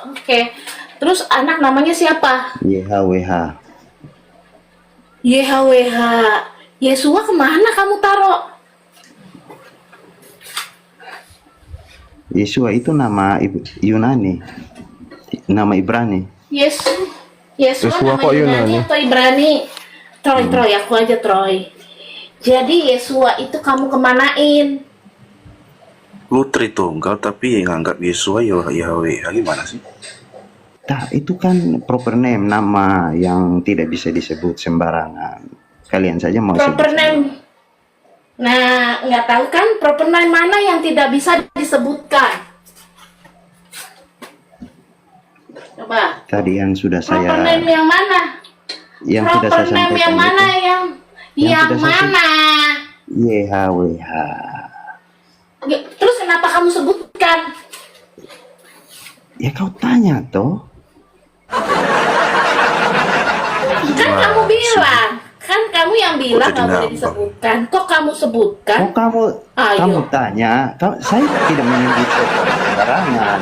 Oke. Terus anak namanya siapa? YHWH. YHWH. Yesua kemana kamu taruh? Yesua itu nama Yunani, nama Ibrani. Yesua Yesua nama kok Yunani Yunani? atau Ibrani? Troy, aku aja Troy. Jadi Yesua itu kamu kemanain? Lu Tritunggal tapi nganggap Yesua Yahweh, gimana sih? Nah, itu kan proper name, nama yang tidak bisa disebut sembarangan. Kalian saja mau Proper sebut name. Nah, nggak tahu kan proper name mana yang tidak bisa disebutkan? Coba. tadi yang sudah Proper saya name yang mana? yang sudah Proper saya name sampaikan yang mana itu. yang sudah saya mana? YHWH. Terus kenapa kamu sebutkan? Ya kau tanya toh. Kan kamu bilang, kan kamu yang bilang jadi nggak boleh ngambek. disebutkan. Kok kamu sebutkan? Oh kamu Ayo. kamu tanya, saya tidak menyebut sembarangan.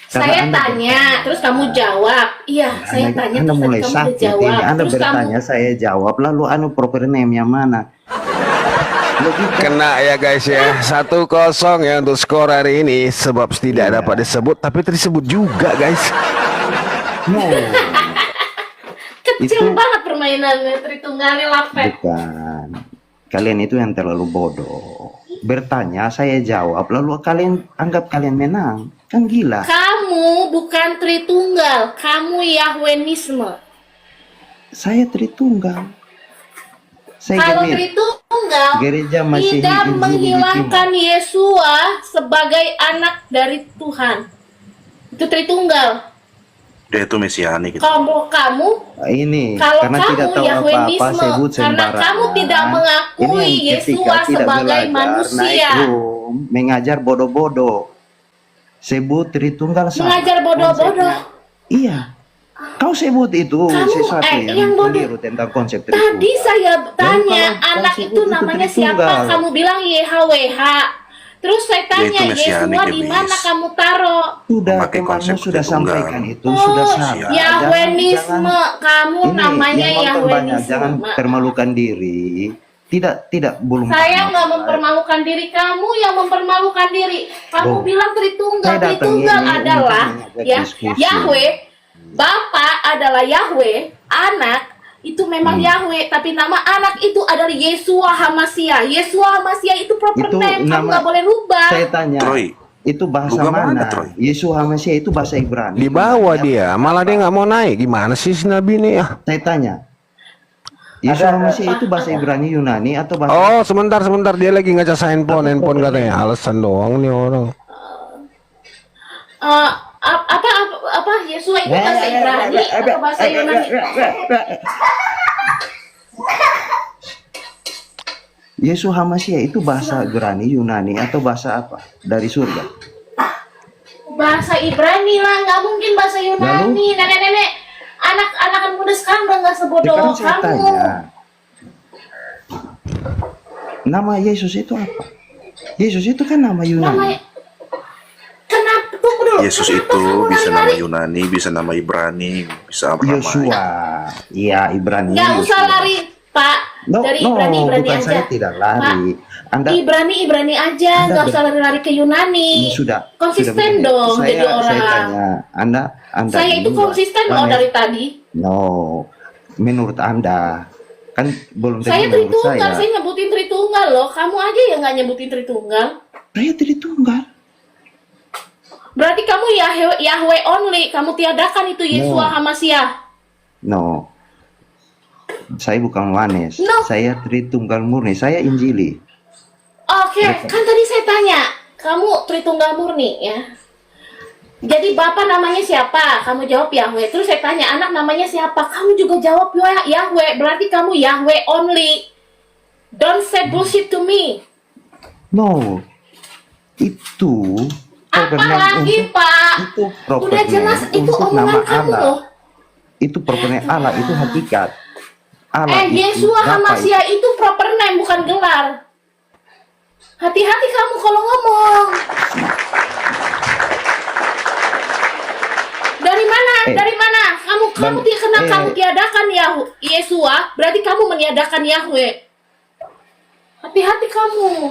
Karena Saya Anda tanya, terus kamu jawab. Iya, saya tanya Anda terus mulai tadi kamu udah sakit jawab. ini. Anda Terus bertanya, saya jawab. Lalu proper name yang mana? Logika. Kena ya guys ya, 1-0 ya untuk skor hari ini. Sebab tidak Iya. dapat disebut, tapi tersebut juga guys. No, kecil itu- banget permainannya Tritunggalnya Lapet. bukan. Kalian itu yang terlalu bodoh. Bertanya, saya jawab. Lalu kalian anggap kalian menang. Kan gila. Kamu bukan Tritunggal, kamu Yahwenisme. Saya Tritunggal. Saya Kalau gereja, Tritunggal gereja Masihi tidak Injili di menghilangkan Yesua sebagai anak dari Tuhan. Itu Tritunggal. Dia itu mesianik gitu. Kalau kamu Ini Kalau karena kamu tidak tahu apa-apa Yahwenisme, sebut karena sembarangan. kamu tidak mengakui Ini yang ketika Yesua tidak sebagai belajar, manusia. naik room, mengajar bodoh-bodoh. Sebut Tritunggal salah. mengajar bodoh-bodoh. Iya. Kau sebut itu Kamu, sesuatu yang yang bodoh. keliru tentang konsep Tritunggal. Tadi saya tanya kalau anak sebut itu itu namanya Tritunggal. siapa? Kamu bilang YHWH. Terus saya tanya itu mesianik, Yesua ya, di Bis. mana kamu taruh? Sudah Memakai temanmu konsep sudah Tritunggal. sampaikan itu sudah salah. Yahwenisme, kamu Ini namanya yang nonton banyak, Yahwenisme. jangan permalukan diri. Tidak belum. Saya paham. nggak mempermalukan diri, kamu yang mempermalukan diri. Kamu Oh. bilang Tritunggal. Saya datang Tritunggal ini adalah untuk mengajak ya diskusi. Yahweh, Bapa adalah Yahweh, anak itu memang Yahweh, tapi nama anak itu adalah Yesua Hamasia. Yesua Hamasia itu proper Itu name, kamu nama- nggak boleh rubah. Saya tanya, Troy, itu bahasa Buka mana, mana? Troy? Yesus Hamasia itu bahasa Ibrani. Di bawah dia, malah dia nggak mau naik. Gimana sih si Nabi ini ya? Saya tanya, Yesus Hamasia itu bahasa Ibrani Yunani atau bahasa? Oh sebentar dia lagi ngecas handphone katanya. Alasan doang nih orang. Apa Yesua itu bahasa Ibrani atau bahasa Yunani? Yesus Hamasia itu bahasa Ibrani Yunani atau bahasa apa? Dari surga. Bahasa Ibrani lah, nggak mungkin bahasa Yunani. Lalu? Nenek-nenek, anak-anak muda sekarang udah nggak sebodoh Sekarang saya kamu. tanya, nama Yesus itu apa? Yesus itu kan nama Yunani. Namanya kenapa? Tunggu dulu. Yesus kenapa itu kamu bisa nama lari-lari? Yunani, bisa nama Ibrani, bisa apa Yosua, iya Ibrani. Nggak usah Yosua. lari, Pak. Dari Ibrani bukan aja. saya tidak lari. Anda Ibrani aja, Anda nggak usah lari-lari ke Yunani. ini sudah Konsisten begini. dong saya, jadi orang. Saya tanya, Anda Saya itu ini konsisten loh Anda- dari tadi. No, menurut Anda kan belum tentu Saya menurut Tritunggal, saya. saya nyebutin Tritunggal loh. Kamu aja yang nggak nyebutin Tritunggal. Saya Tritunggal. Berarti kamu Yahweh only. Kamu tiadakan itu Yesua Hamasia. No. Saya bukan Wanes. No. Saya Tritunggal murni. Saya Injili. Oke, kan tadi saya tanya, kamu Tritunggal murni ya. Jadi bapak namanya siapa? Kamu jawab Yahweh. Terus saya tanya, anak namanya siapa? Kamu juga jawab Yahweh. Berarti kamu Yahweh only. Don't say bullshit to me. No, itu Apa proper name lagi, untuk Pak? itu proper Udah name jelas itu untuk omongan nama kamu Allah. loh. Itu proper name Allah, itu hakikat. Allah itu Yeshua Bapa Hamasya itu proper name, bukan gelar. Hati-hati kamu kalau ngomong. Dari mana? Dari mana? Kamu tiadakan Yeshua, berarti kamu meniadakan Yahweh. Hati-hati kamu.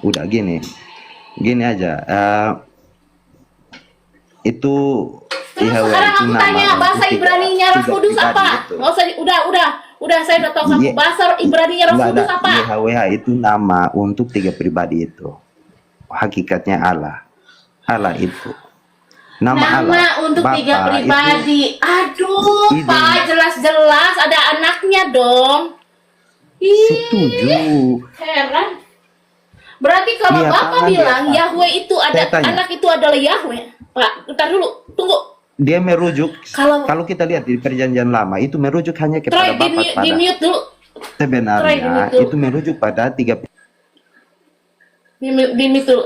Udah gini aja. Itu Terus Yahweh sekarang itu aku nama tanya, untuk bahasa Ibrani-nya Roh tiga Kudus pribadi apa? itu. Nggak usah, udah saya udah tahu kamu. Ye- Bahasa Ibrani-nya Roh Nggak ada, Kudus apa? Yahweh itu nama untuk tiga pribadi itu. Hakikatnya Allah. Allah itu. Nama Allah. Untuk Bapa tiga itu pribadi. Aduh, Ini. Pak, jelas-jelas ada anaknya dong. Ih, setuju. heran. Berarti kalau Lihat Bapak tangan, bilang lihat Yahweh itu ada, Saya tanya. anak itu adalah Yahweh. Pak, bentar dulu, tunggu. Dia merujuk Kalau- kalau kita lihat di perjanjian lama itu merujuk hanya Troy, kepada Bapa di pada mute dulu. Troy, di sebenarnya mute dulu. itu merujuk pada tiga Di mute dulu.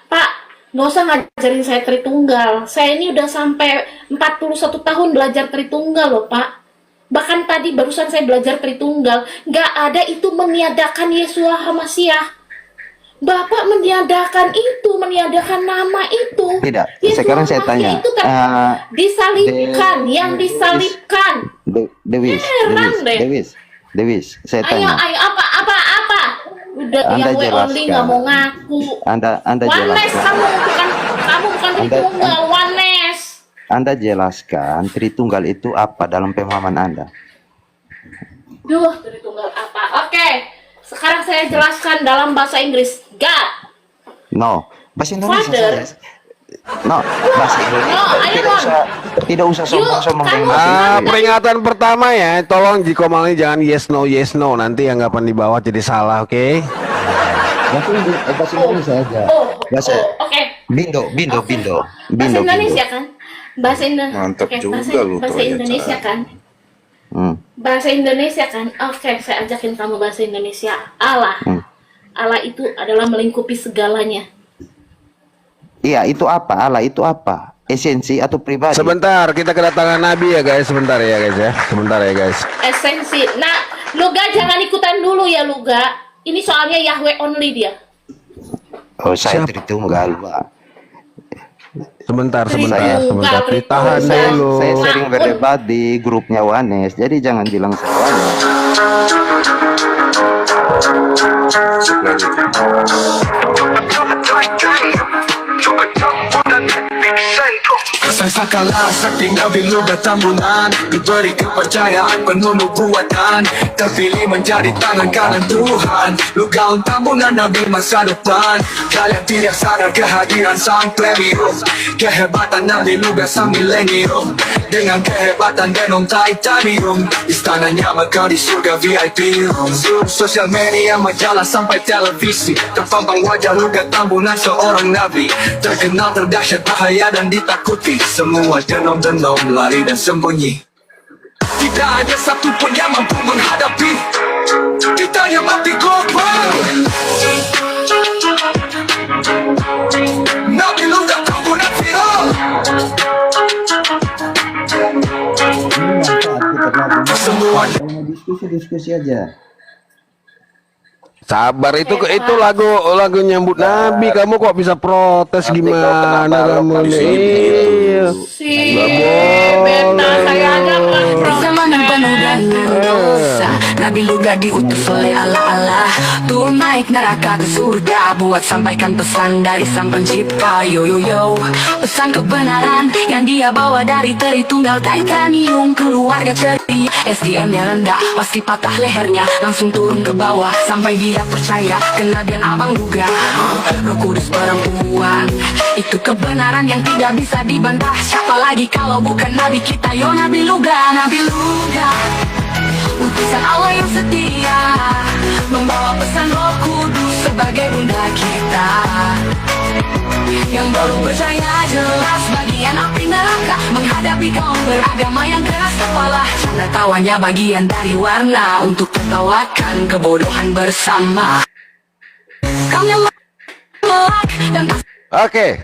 Pak, nggak usah ngajarin saya Tritunggal. Saya ini udah sampai 41 tahun belajar Tritunggal loh, Pak. Bahkan tadi barusan saya belajar Tritunggal. Nggak ada itu meniadakan Yeshua Hamasya. Bapak meniadakan itu, meniadakan nama itu. Tidak. Yeshua Sekarang saya Hamasya tanya, itu disalibkan, yang disalibkan. Dewis, saya Ayo, tanya. apa? Udah Anda Yahweh only nggak mau ngaku. Anda Oneness jelaskan. kamu bukan Tritunggal, oneness. Anda jelaskan Tritunggal itu apa dalam pemahaman Anda? Duh, Tritunggal apa? Oke, sekarang saya jelaskan dalam bahasa Inggris. God. No, bahasa Indonesia Father. saja. No, bahasa Indonesia. No, I want. Tidak usah sombong-sombong dengan bahasa Indonesia. Peringatan pertama ya, tolong jika mau jangan yes no, nanti anggapan di bawah jadi salah, oke? Bahasa Indonesia aja. Bahasa Oke. Bindo. Bahasa Indonesia kan? Bahasa Indonesia. Mantap juga lu, Bahasa Troy, Indonesia Cak. kan? Hmm. Bahasa Indonesia kan? Oke, saya ajakin kamu bahasa Indonesia. Allah. Allah itu adalah melingkupi segalanya. Iya, itu apa? Allah itu apa? Esensi atau pribadi? Sebentar, kita kedatangan Nabi ya guys, sebentar ya guys. Esensi. Nah, Luga jangan ikutan dulu ya, Luga. Ini soalnya Yahweh only dia. Oh, saya Tritunggal, Pak. Sebentar, Tritunggal. ditahan Saya dulu. sering berdebat di grupnya Wanes, jadi jangan bilang saya Wanes. Sangkalah sakti Nabi Luga Tambunan, diberi kepercayaan penuh nubuatan, terpilih menjadi tangan kanan Tuhan. Luga Tambunan Nabi masa depan. Kalian tidak sadar kehadiran sang premium, kehebatan Nabi Luga sang milenium. Dengan kehebatan Denom Titanium, istananya mekar di surga VIP room. Zoom, sosial media, majalah sampai televisi, terpampang wajah Luga Tambunan seorang nabi, terkenal terdahsyat, bahaya dan ditakuti. Semua denom-denom lari dan sembunyi. Tidak ada satu pun yang mampu menghadapi kita yang mati global. Nabi Luga Tambunan viral. Semua Diskusi aja. Sabar, itu lagu nyambut Nabi. Kamu kok bisa protes, gimana kamu nih? Si beta saya aja Di zaman yang penuh dengan dosa, Nabi Luga diutus oleh Allah. Turun naik neraka ke surga buat sampaikan pesan dari sang pencipta. Yo yo yo, pesan kebenaran yang dia bawa dari Tritunggal Titanium. Keluarga ceria, SDM-nya rendah, pasti patah lehernya, langsung turun ke bawah sampai dia percaya kenabian Abang Luga. Roh Kudus perempuan, itu kebenaran yang tidak bisa dibantah. Siapa lagi kalau bukan Nabi kita? Yo Nabi Luga, Nabi Luga, utusan Allah yang setia, membawa pesan Roh Kudus sebagai bunda kita, yang baru percaya jelas bagian api neraka menghadapi kaum beragama yang keras kepala. Canda tawanya bagian dari warna untuk tertawakan kebodohan bersama. Kaum yang melek dan Oke,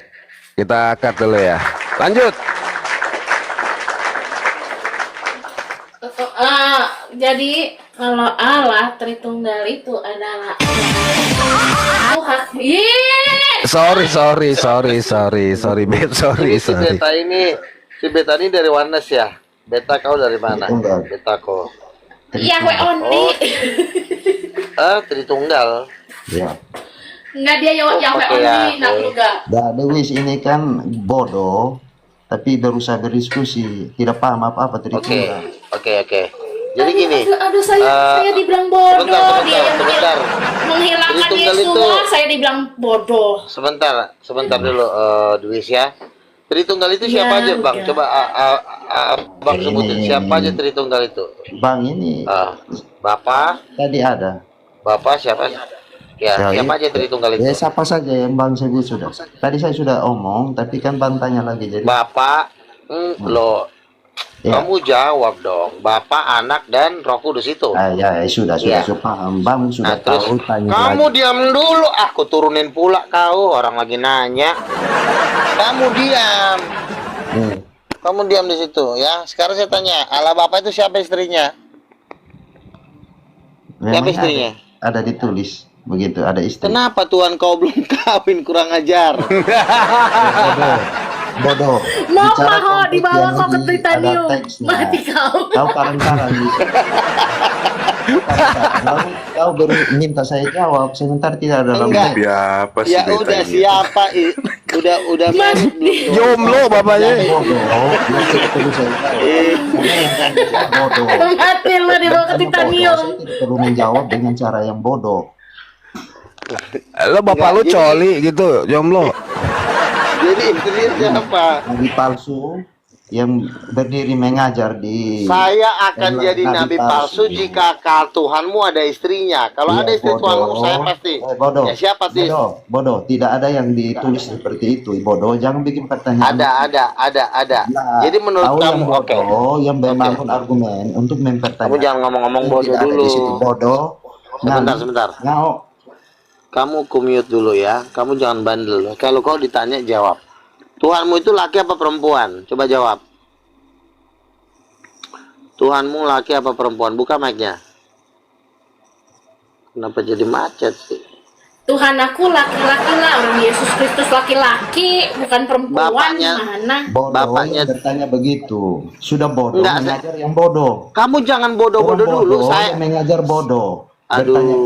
kita cut dulu ya. Lanjut. Jadi kalau Allah Tritunggal itu adalah Sorry, Beb, sorry. Si Beta ini dari Wanes ya. Beta kau dari mana? Beta kau. Yahweh only. Tritunggal. Ya. Enggak, dia Yahweh only, nak juga. Dah, Lewis ini kan bodoh, tapi berusaha berdiskusi, tidak paham apa-apa Tritunggal. Oke. Jadi gini. Aduh, saya dibilang bodoh. Dia yang sebentar. menghilangkan Tritunggal Yesus, saya dibilang bodoh. Sebentar dulu, Dwis ya. Tritunggal itu siapa aja, Bang? Coba Bang sebutin siapa aja Tritunggal itu. Bang ini, Bapak. tadi ada. Bapak siapa? Ya, siapa aja Tritunggal itu? Ya, siapa saja yang Bang sebut sudah. Tadi saya sudah omong, tapi kan Bang tanya lagi. Jadi Bapak, kamu jawab dong. Bapak, Anak, dan Roh Kudus itu. Ya, sudah paham. Bang sudah tahu. Tanya Kamu lagi. diam dulu. Aku turunin pula kau. Orang lagi nanya. Kamu diam. Kamu diam di situ ya. Sekarang saya tanya, Allah Bapak itu siapa istrinya? Siapa Memang istrinya? Ada ditulis begitu, ada istri. Kenapa Tuhan kau belum kawin, kurang ajar? Bodoh. Mau dibawa kau ke Tritanium. Mati kau. Kau karang-karang gitu. Kau baru minta saya jawab, sementara tidak ada dalam Enggak. teks. Siapa sih Ya Beta udah ini? siapa? Udah married belum? Jomblo bapaknya. Bodoh. Mati lo dibawa ke Titanium. Saya tidak perlu menjawab dengan cara yang bodoh. Lo bapak lu coli gitu, jomblo. Jadi istrinya siapa? Nabi palsu yang berdiri mengajar di. Saya akan jadi nabi palsu jika Tuhanmu ada istrinya. Kalau ada istri Tuhanmu, saya pasti. Bodoh. Ya siapa sih? Bodoh. Tidak ada yang ditulis seperti itu. Bodoh. Jangan bikin pertanyaan. Ada. Nah, Jadi menurut tahu kamu, yang bodoh, yang membangun argumen untuk mempertanyakan. Kamu jangan ngomong-ngomong bodoh Tidak ada dulu. di situ bodoh. Sebentar. Ngau. Kamu commute dulu ya. Kamu jangan bandel. Kalau kau ditanya, jawab. Tuhanmu itu laki apa perempuan? Coba jawab. Tuhanmu laki apa perempuan? Buka mic-nya. Kenapa jadi macet sih? Tuhan aku laki-laki lah, orang Yesus Kristus laki-laki, bukan perempuan. Bapaknya. Mana? Bodoh Bapaknya yang bertanya begitu. Sudah bodoh Enggak, mengajar yang bodoh. Kamu jangan bodoh-bodoh Orang dulu. bodoh Saya yang mengajar bodoh. Aduh. Bertanya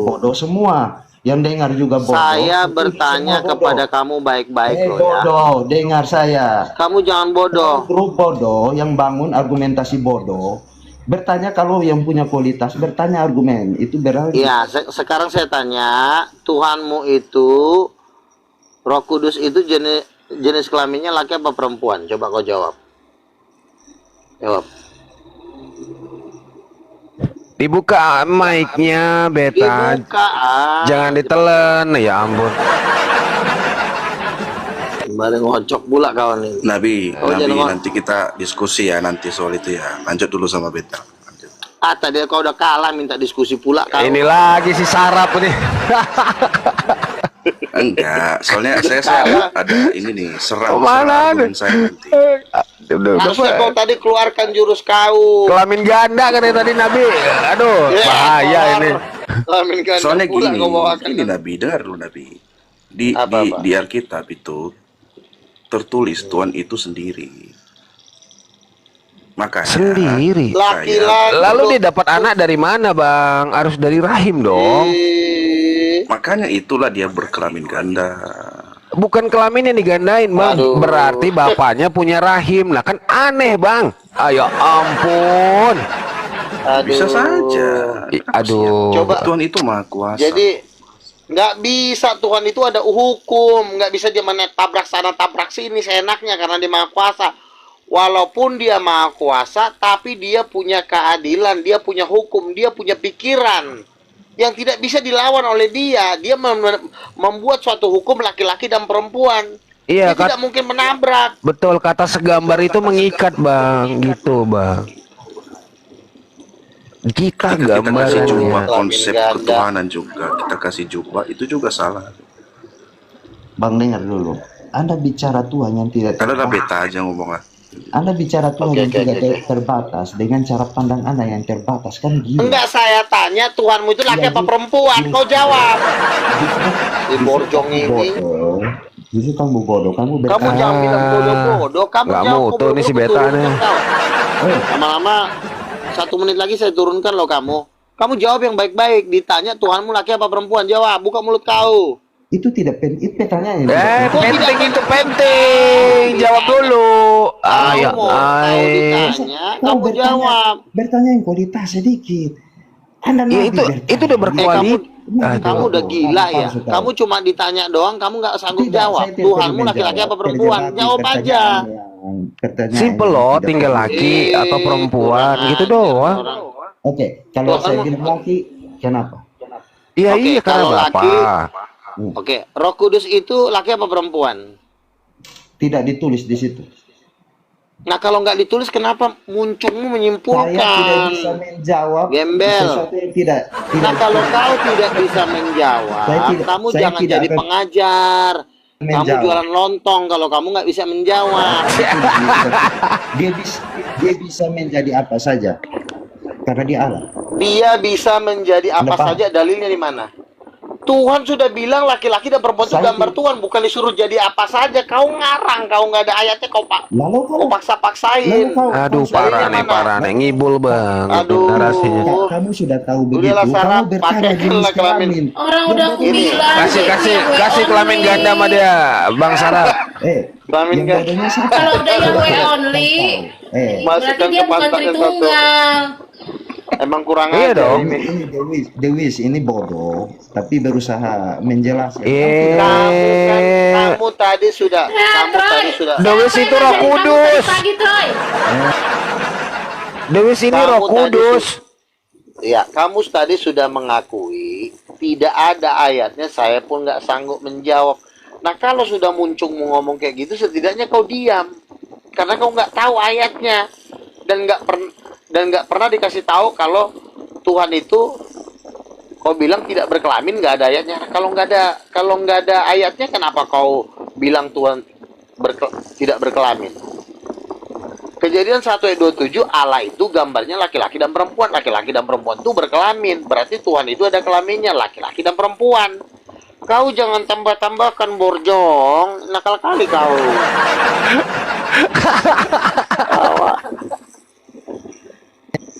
bodoh semua. Yang dengar juga bodoh. Saya Itu bertanya semua bodoh. kepada kamu baik-baik loh ya. Bodoh, dengar saya. Kamu jangan bodoh. Grup bodoh yang bangun argumentasi bodoh. Bertanya kalau yang punya kualitas, bertanya argumen. Itu berarti. Iya, sekarang saya tanya, Tuhanmu itu, Roh Kudus itu jenis kelaminnya laki apa perempuan? Coba kau jawab. Jawab. Dibuka mic-nya, Beta. Dibuka. Jangan ditelen, ya ampun. Kembali ngocok pula kawan ini. Nabi, Oh, jangan ngomong. nanti kita diskusi ya nanti soal itu ya. Lanjut dulu sama Beta. Lanjut. Tadi kau udah kalah minta diskusi pula kau. Ini lagi si sarap nih. Enggak, soalnya saya ada ini nih serang Mana argumen ada? saya nanti. Harusnya kau tadi keluarkan jurus kau. Kelamin ganda katanya tadi Nabi. Aduh, bahaya ini. Kelamin ganda Soalnya pula gini, kau bawakan. ini Nabi, dengar dulu Nabi. Apa? Di Alkitab itu tertulis Tuhan itu sendiri. Makanya Sendiri. Laki-laki. Lalu dia dapat anak dari mana, Bang? Harus dari rahim dong. makanya itulah dia berkelamin ganda. Bukan kelamin yang digandain, Bang. Aduh. Berarti bapaknya punya rahim. Nah, kan aneh, Bang. Ayo ampun. Bisa saja. Aduh. Coba. Tuhan itu maha kuasa. Jadi nggak bisa, Tuhan itu ada hukum, nggak bisa dia tabrak sana tabrak sini seenaknya karena dia maha kuasa. Walaupun dia maha kuasa, tapi dia punya keadilan, dia punya hukum, dia punya pikiran yang tidak bisa dilawan oleh dia. Dia membuat suatu hukum laki-laki dan perempuan. Iya Dia kan, tidak mungkin menabrak. betul, kata segambar itu mengikat bang, gitu bang. Jika Ketika kita kasih jubah gambarannya, konsep ketuhanan juga, kita kasih jubah itu juga salah. Bang dengar dulu. Anda bicara Tuhan yang tidak Karena udah terbatas. beta aja ngomongnya. Anda bicara Tuhan Oke, yang oke, tidak oke, oke. terbatas dengan cara pandang Anda yang terbatas kan gila. Enggak, saya tanya Tuhanmu itu laki Iya, apa perempuan? Kau jawab. Si borjong ini. Bodoh. Justru kamu bodoh. Kamu Kamu jangan bilang bodoh-bodoh. Kamu nggak jawab mutu nih si bodoh-bodoh, beta turunkan nih. kau. Lama-lama 1 menit lagi saya turunkan loh kamu. Kamu jawab yang baik-baik. Ditanya Tuhanmu laki apa perempuan? Jawab. Buka mulut kau. itu tidak penting. Itu pertanyaannya. Kok tidak penting itu penting? penting. Jawab dulu. Ayo, Kamu mau ditanya, kamu jawab. Bertanya yang kualitas sedikit. Anda Ya, nabi itu bertanya. udah berkualitas. Kamu udah gila ya. Kamu cuma ditanya doang, kamu nggak sanggup Tidak, jawab. saya tidak Tuhanmu perlu laki-laki menjawab. apa perempuan? Terjawab Jawab aja. pertanyaan Simple yang loh, tidak tinggal perlu. laki atau perempuan kurang gitu ajar doang. orang. Oke, kalau Tuhan saya kamu- bilang laki, kenapa? Iya Oke, iya, karena kalau berapa? laki- Oke, Roh Kudus itu laki apa perempuan? Tidak ditulis di situ. Nah, kalau nggak ditulis, kenapa muncungmu Saya tidak menyimpulkan? bisa menjawab Gembel. sesuatu yang tidak. Nah, kalau kau tidak bisa menjawab, kamu saya jangan tidak jadi akan pengajar. Kamu menjawab. jualan lontong kalau kamu nggak bisa menjawab. Dia bisa menjadi apa saja karena dia Allah. Dia bisa menjadi apa Kenapa? saja, dalilnya di mana? Tuhan sudah bilang laki-laki dan perempuan itu Saya gambar Tuhan, bukan disuruh jadi apa saja. Kau ngarang, kau nggak ada ayatnya, Lalu kau paksa-paksain. Aduh, parah nih, parah nih, ngibul bang. Aduh. narasinya. Kamu sudah tahu begitu. Udahlah, Sarah, Kamu bertanya pakaikanlah jenis kelamin. kelamin. Orang udah aku Ini, bilang. Kasih kelamin ganda sama dia, Bang Sarah. Kelamin Yang ganda. bodohnya siapa? Kalau udah yang way only, berarti Masukkan dia ke bukan pantat yang satu. Tritunggal. Emang kurang Iya aja dong. ini. Dewis ini bodoh, tapi berusaha menjelaskan. Kamu tadi sudah, kamu tadi sudah. Dewis itu Roh Kudus. Pagi, Troy. Dewis ini Kamu Roh tadi Kudus. Ya, kamu tadi sudah mengakui tidak ada ayatnya, saya pun nggak sanggup menjawab. Nah, kalau sudah muncul mau ngomong kayak gitu, setidaknya kau diam, karena kau nggak tahu ayatnya dan nggak pernah dikasih tahu kalau Tuhan itu, kau bilang tidak berkelamin, nggak ada ayatnya. Kalau nggak ada ayatnya, kenapa kau bilang Tuhan tidak berkelamin? Kejadian 1 ayat 27, Allah itu gambarnya laki-laki dan perempuan. Laki-laki dan perempuan itu berkelamin. Berarti Tuhan itu ada kelaminnya, laki-laki dan perempuan. Kau jangan tambah-tambahkan, borjong. Nakal kali kau.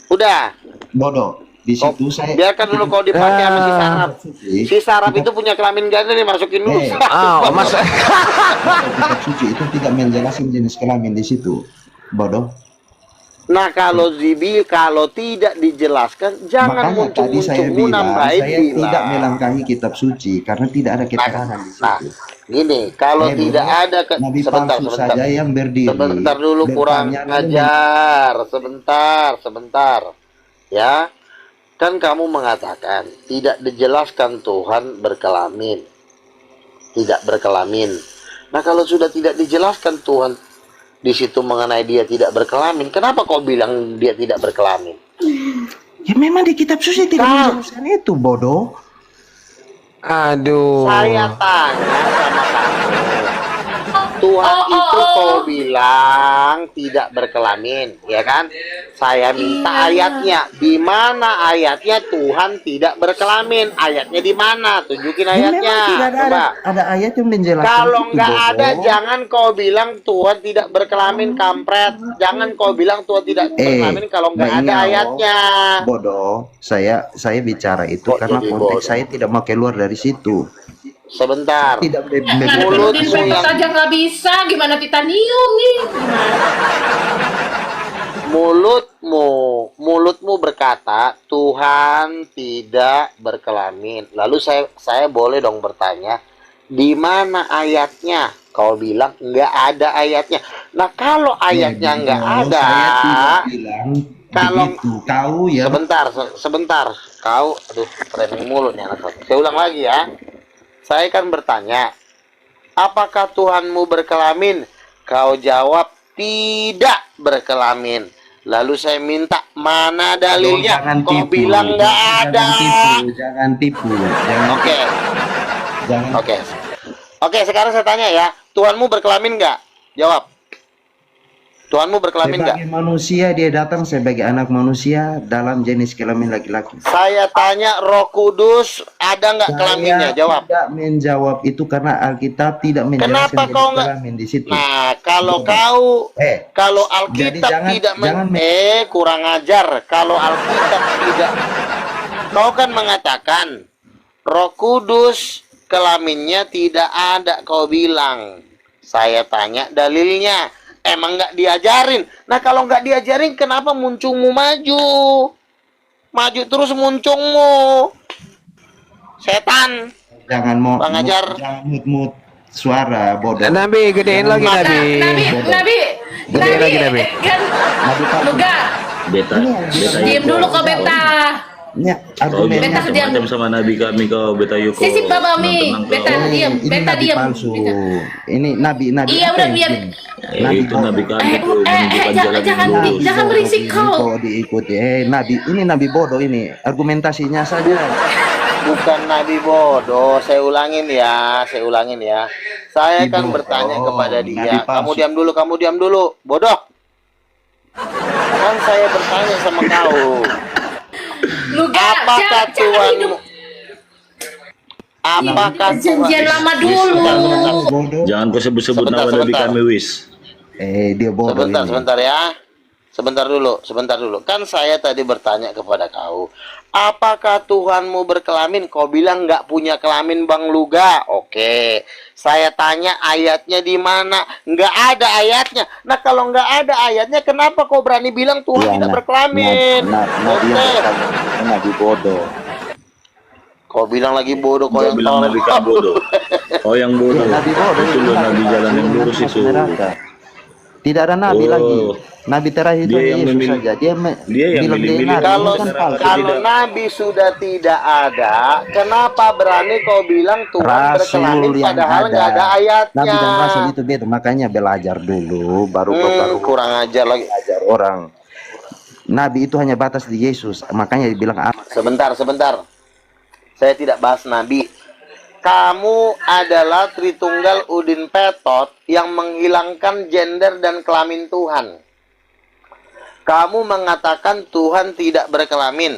Udah. Bodoh. Di situ saya Biarkan dulu kau dipakai sama si Sarap. Si Sarap itu punya kelamin ganda nih, masukin dulu. Mas. kitab suci itu tidak menjelaskan jenis kelamin di situ. Bodoh. Nah, kalau tidak dijelaskan, jangan Makanya tadi saya muncul-muncul bilang, nambahin saya bilang. tidak melangkahi kitab suci karena tidak ada keterangan di situ. Gini, kalau Eh, tidak bodoh. ada Nabi sebentar, palsu sebentar. saja yang berdiri. Sebentar dulu, kurang Bertanya lalu ajar. Sebentar. Ya. Kan kamu mengatakan tidak dijelaskan Tuhan berkelamin. Tidak berkelamin. Nah, kalau sudah tidak dijelaskan Tuhan di situ mengenai dia tidak berkelamin, kenapa kau bilang dia tidak berkelamin? Ya memang di kitab suci tidak menjelaskan itu, bodoh. Aduh. Saya tanya sama kamu. Tuhan itu kau bilang tidak berkelamin, ya kan? Saya minta ayatnya. Di mana ayatnya Tuhan tidak berkelamin? Ayatnya di mana? Tunjukin Ya, memang ayatnya. tidak Coba. ada ayat yang menjelaskan Kalau itu, nggak bodoh. ada, jangan kau bilang Tuhan tidak berkelamin, kampret. Jangan kau bilang Tuhan tidak berkelamin kalau nggak ada Bang Iao, ayatnya. Bodoh. Saya bicara itu Kok karena jadi konteks bodoh? saya tidak mau keluar dari situ. Sebentar. Tidak Mulutmu Ngadepin yang aja nggak bisa, gimana titanium nih? mulutmu berkata Tuhan tidak berkelamin. Lalu saya boleh dong bertanya, di mana ayatnya? Kau bilang nggak ada ayatnya. Nah, kalau ayatnya nggak ada, Saya tidak bilang kalau begitu. Kau ya. sebentar. Kau, aduh, training mulu nih anak. Saya ulang lagi ya. Saya kan bertanya, apakah Tuhanmu berkelamin? Kau jawab tidak berkelamin. Lalu saya minta, mana dalilnya? Jangan Kau tipu. bilang nggak ada. Jangan tipu. Jangan Oke, Jangan. oke. Sekarang saya tanya ya, Tuhanmu berkelamin nggak? Jawab. Tuhanmu berkelamin nggak? Sebagai manusia dia datang sebagai anak manusia dalam jenis kelamin laki-laki. Saya tanya, Roh Kudus ada nggak kelaminnya? Jawab. Tidak menjawab itu karena Alkitab tidak menjelaskan Kenapa jenis kau nggak? kelamin di situ. Nah, kalau kau, kalau jadi Alkitab jangan- tidak jangan kurang ajar. Kalau Alkitab tidak, kau kan mengatakan Roh Kudus kelaminnya tidak ada. Kau bilang, saya tanya dalilnya. Emang nggak diajarin? Nah, kalau nggak diajarin, kenapa muncungmu maju? Maju terus muncungmu. Setan. Jangan mau Bang Ajar. jangan mut suara bodoh. Nabi, gedein lagi Nabi. Gedein lagi Nabi. kan Luga, Beta diam dulu kau Beta. Ya, Kau argumennya Beta diam. macam sama nabi kami kau beta yuko. Sisip Babami, Beta diam, ini Beta nabi diam. palsu. Ini nabi Iya apa udah yang biar. ini? Itu nabi kami tuh menunjukkan jalan yang jangan lurus. jangan berisik kau. Kau diikuti. Nabi ini nabi bodoh ini. Argumentasinya saja. Bukan nabi bodoh. Saya ulangin ya. Saya Nabi kan bodoh, bertanya kepada nabi dia. palsu. Kamu diam dulu. Bodoh. Kan saya bertanya sama kau. Luga, Apakah Tuhanmu? Apakah perjanjian lama dulu. Bodoh. Jangan kau sebut-sebut Sebentar, nama nabi sebentar. kami wis. Dia bodoh ini. Sebentar ya. Sebentar dulu. Kan saya tadi bertanya kepada kau, apakah Tuhanmu berkelamin? Kau bilang nggak punya kelamin, Bang Luga. Oke. Saya tanya ayatnya di mana? Nggak ada ayatnya. Nah, kalau nggak ada ayatnya, kenapa kau berani bilang Tuhan Iya, tidak nah, berkelamin? Nabi yang Oke. berkata, nabi bodoh. Kau bilang lagi bodoh, kau Kau yang bilang nabi tolol. kami bodoh. Kau yang bodoh. Nabi bodoh. Itu loh nabi jalan yang lurus Masuk itu. neraka. Tidak ada nabi Oh. lagi. Nabi terakhir itu Dia yang Yesus memilih- saja. dia yang bilang dia milih-milih. nabi. Kalau Ini kan palsu. kalau Nabi sudah tidak ada, kenapa berani kau bilang Tuhan berkelamin Rasul yang padahal nggak ada ayatnya? Nabi dan Rasul itu beda. Makanya belajar dulu, baru baru Kurang ajar lagi. belajar orang. Nabi itu hanya batas di Yesus. Makanya dibilang Sebentar. Saya tidak bahas Nabi. Kamu adalah Tritunggal Udin Petot yang menghilangkan gender dan kelamin Tuhan. Kamu mengatakan Tuhan tidak berkelamin.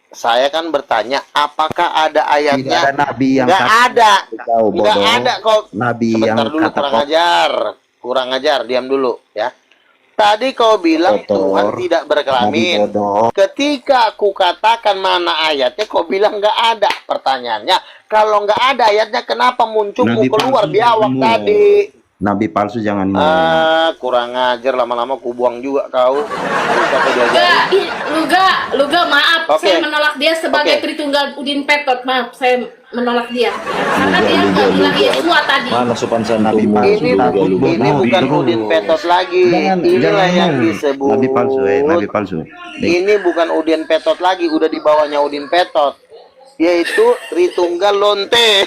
Saya kan bertanya, apakah ada tidak ayatnya? ada nabi yang Nggak kata- ada. Kau Nggak bodoh. ada kok. Nabi Sebentar yang dulu, kata kurang ajar. Diam dulu ya. Tadi kau bilang Kotor. Tuhan tidak berkelamin. Nabi bodoh. Ketika aku katakan mana ayatnya, kau bilang nggak ada. Pertanyaannya, kalau nggak ada ayatnya, kenapa muncungmu Nabi keluar palsu biawak jangan tadi? Nabi palsu jangan Kurang ajar, lama-lama ku buang juga kau. Sampai diajarin. Luga, maaf, Oke. saya menolak dia sebagai Oke. Tritunggal Udin Petot. Maaf, saya menolak dia. Karena dia nggak bilang Yesua tadi. Mana sopan Nabi santunmu? palsu. Ini bukan Udin Petot lagi. Inilah yang disebut. Nabi palsu, Nabi palsu. Ini bukan Udin Petot lagi, udah di bawahnya Udin Petot, yaitu Tritunggal Lonte.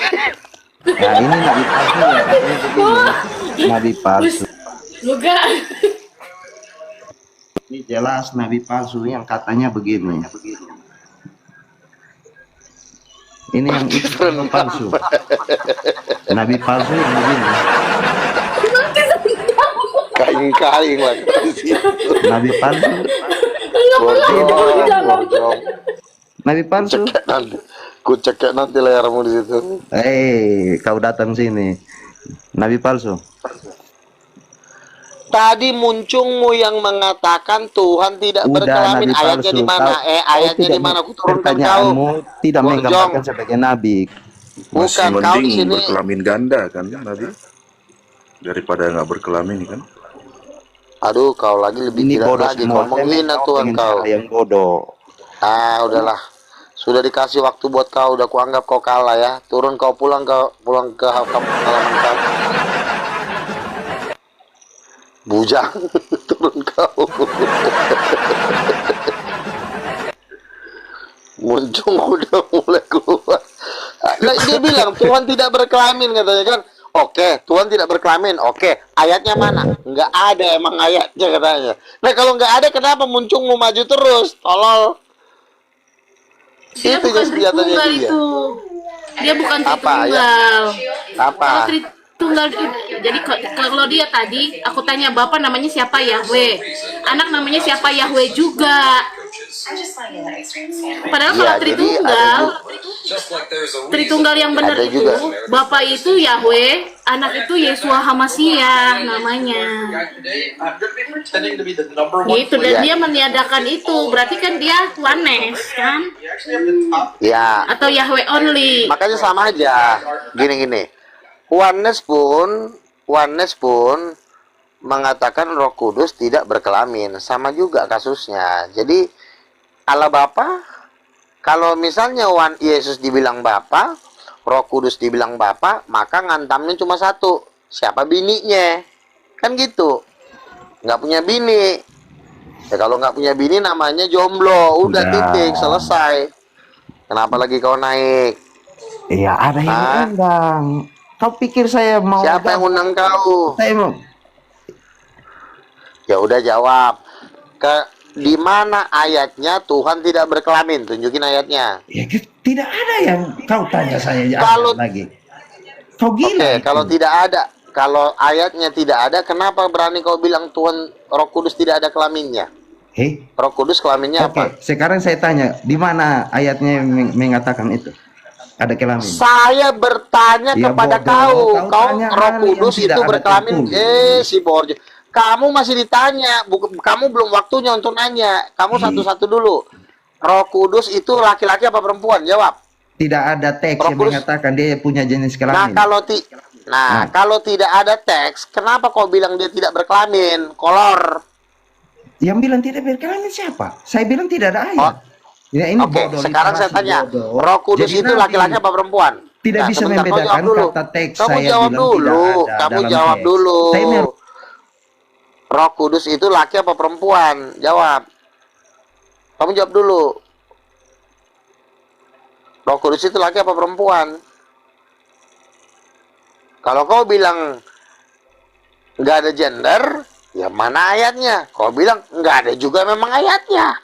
Nah, ini nabi palsu ya. Nabi palsu. Luga. Ini jelas nabi palsu yang katanya begini. Ini yang itu nabi palsu. Nabi palsu yang begini. Kain-kain lagi. Nabi palsu. Bojong. Nabi palsu. Ku cekek nanti layarmu di situ. Kau datang sini. Nabi palsu. Tadi muncungmu yang mengatakan Tuhan tidak Udah berkelamin. nabi Ayatnya palsu. di mana? Ayatnya di mana? Aku turunkan kau. Pertanyaanmu tidak Bojong. menggambarkan sebagai nabi. Bukan kau di sini. berkelamin ganda kan Nabi daripada nggak berkelamin kan. Aduh, kau lagi lebih Ini tidak bodoh lagi. semua. Kau menghina Tuhan Pengen kau. cara yang bodoh. Udahlah. Sudah dikasih waktu buat kau, udah kuanggap kau kalah ya. Turun kau pulang ke halaman kau. Bujang, turun kau. Muncung udah mulai keluar. Nah, dia bilang Tuhan tidak berkelamin katanya kan. Oke, Tuhan tidak berkelamin. Oke, ayatnya mana? Nggak ada emang ayatnya katanya. Nah kalau nggak ada, kenapa muncung mau maju terus? Tolol. Dia Itu bukan senjatanya Tritunggal dia. itu. Dia bukan Apa ya? Tritunggal. Apa? Kalau Tritunggal, jadi kalau dia tadi, aku tanya bapak namanya siapa, Yahweh. Anak namanya siapa, Yahweh juga. Padahal kalau Iya, jadi ada Tritunggal yang benar ada itu, juga. bapak itu Yahweh, anak itu Yesua Hamasiah namanya. Gitu, dan Iya. dia meniadakan itu, berarti kan dia Tuanes kan? Ya, Atau Yahweh only. makanya sama aja. Gini-gini. Oneness pun mengatakan Roh Kudus tidak berkelamin. Sama juga kasusnya. Jadi Allah Bapa, kalau misalnya Yesus dibilang Bapa, Roh Kudus dibilang Bapa, maka ngantamnya cuma satu. Siapa bininya? Kan gitu. Nggak punya bini. Ya kalau nggak punya bini namanya jomblo. Udah titik, selesai. Kenapa lagi kau naik? Iya, ada yang Hah? undang. Kau pikir saya mau? Siapa yang undang kau? Saya mau. Ya udah jawab. Di mana ayatnya Tuhan tidak berkelamin? Tunjukin ayatnya. Ya, tidak ada yang kau tanya saya Kalau- lagi. Kau gila. Oke, itu. kalau tidak ada, kalau ayatnya tidak ada, kenapa berani kau bilang Tuhan Roh Kudus tidak ada kelaminnya? Roh Kudus kelaminnya Oke, apa? sekarang saya tanya, di mana ayatnya yang mengatakan itu? Ada kelamin. Saya bertanya Ya, kepada bodoh. kau, Kau tanya Roh hal yang Kudus tidak itu ada berkelamin? tertulis. Si Borja, kamu masih ditanya, kamu belum waktunya untuk nanya. Kamu satu-satu dulu. Roh Kudus itu laki-laki apa perempuan? Jawab. Tidak ada teks Roh yang Kudus. mengatakan dia punya jenis Nah, kelamin. kalau tidak ada teks, kenapa kau bilang dia tidak berkelamin? Kolor. Yang bilang tidak berkelamin siapa? Saya bilang tidak ada ayat. Ya, ini Oke, bodoh, sekarang saya literasi tanya, bodoh. Roh Kudus Jadi itu nabi laki-laki apa perempuan? tidak Nah, bisa sebentar, kau membedakan jawab dulu. kata teks. Kamu Saya jawab bilang dulu. tidak ada Kamu dalam jawab teks. dulu. Saya Roh Kudus itu laki apa perempuan? Jawab. Kamu jawab dulu. Roh Kudus itu laki apa perempuan? Kalau kau bilang nggak ada gender, ya mana ayatnya? Kau bilang nggak ada juga memang ayatnya.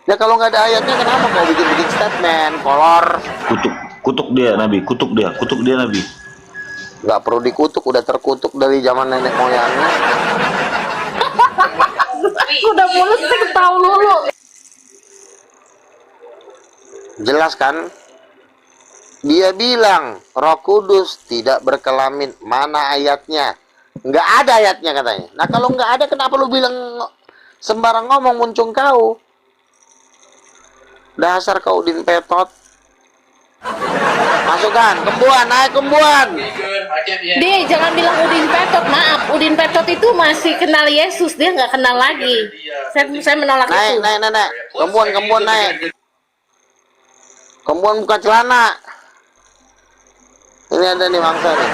Ya kalau nggak ada ayatnya, kenapa kau bikin statement? Kolor. Kutuk dia Nabi, kutuk dia Nabi. Nggak perlu dikutuk, udah terkutuk dari zaman nenek moyangnya. Udah mulus sih tahu dulu. Jelas kan? Dia bilang Roh Kudus tidak berkelamin. Mana ayatnya? Nggak ada ayatnya katanya. Nah kalau nggak ada, kenapa lu bilang sembarang ngomong muncung kau? Dasar kau Udin Petot. Masukkan, kembuan, naik kembuan. Dia jangan bilang Udin Petot, maaf. Udin Petot itu masih kenal Yesus, dia nggak kenal lagi. Saya menolak Naik, itu. naik. Kembuan naik. Kembuan buka celana. Ini ada nih mangsa nih.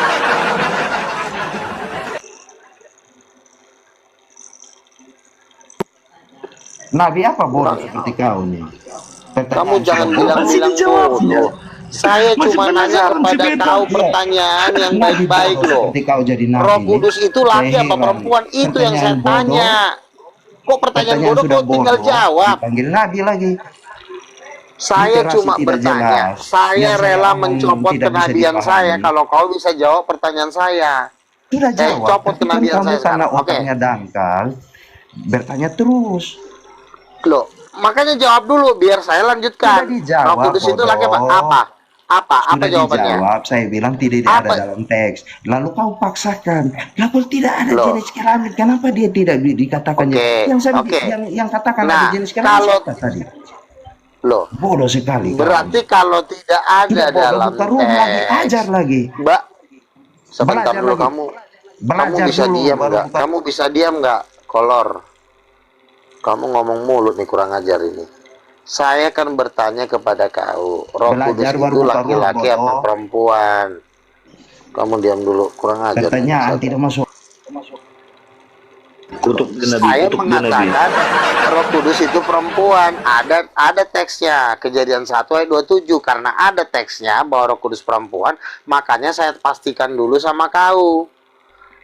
Nabi apa bodoh seperti kau nih? Kamu jangan bilang-bilang bodoh. Saya cuma nanya kepada kau pertanyaan yang baik-baik loh. Seperti kau jadi nabi. Roh Kudus itu laki apa Heran. perempuan? Itu yang saya Pertanyaan bodoh. tanya. Kok pertanyaan bodoh sudah kok tinggal bodoh, jawab? Dipanggil nabi lagi. Saya Literasi cuma tidak bertanya. jelas. Saya Yang saya rela omong mencopot tidak bisa kenabian dipahami. saya kalau kau bisa jawab pertanyaan saya. Sudah jawab. Copot Tapi kan kenabian kamu saya karena sekarang. Oke. otaknya dangkal, bertanya terus. Loh, makanya jawab dulu biar saya lanjutkan. Sudah dijawab, Roh Kudus itu laki apa? bodoh. Apa Sudah jawabannya? dijawab, saya bilang tidak Apa? ada dalam teks. Lalu kau paksakan. Lalu tidak ada Loh. jenis kelamin. Kenapa dia tidak dikatakan? Oke, Yang saya oke. yang katakan Nah, ada jenis kelamin kalau- siapa tadi? Loh, Bodoh sekali. berarti kalau tidak ada tidak bodoh, dalam buka rumah lagi, teks, ajar lagi. Mbak, sebentar Belajar dulu lagi. kamu Belajar bisa dulu, diam baru nggak? buka- Kamu bisa diam nggak? Kolor. Kamu ngomong mulut nih, kurang ajar ini. Saya kan bertanya kepada kau, Roh Belajar Kudus baru itu buka laki-laki mulut, apa bodoh. perempuan? Kamu diam dulu, kurang ajar. Pertanyaan tidak masuk. Kutuk dia Nabi, Saya kutuk dia Nabi. mengatakan Roh Kudus itu perempuan. Ada teksnya, Kejadian 1 ayat 27. Karena ada teksnya bahwa Roh Kudus perempuan, makanya saya pastikan dulu sama kau.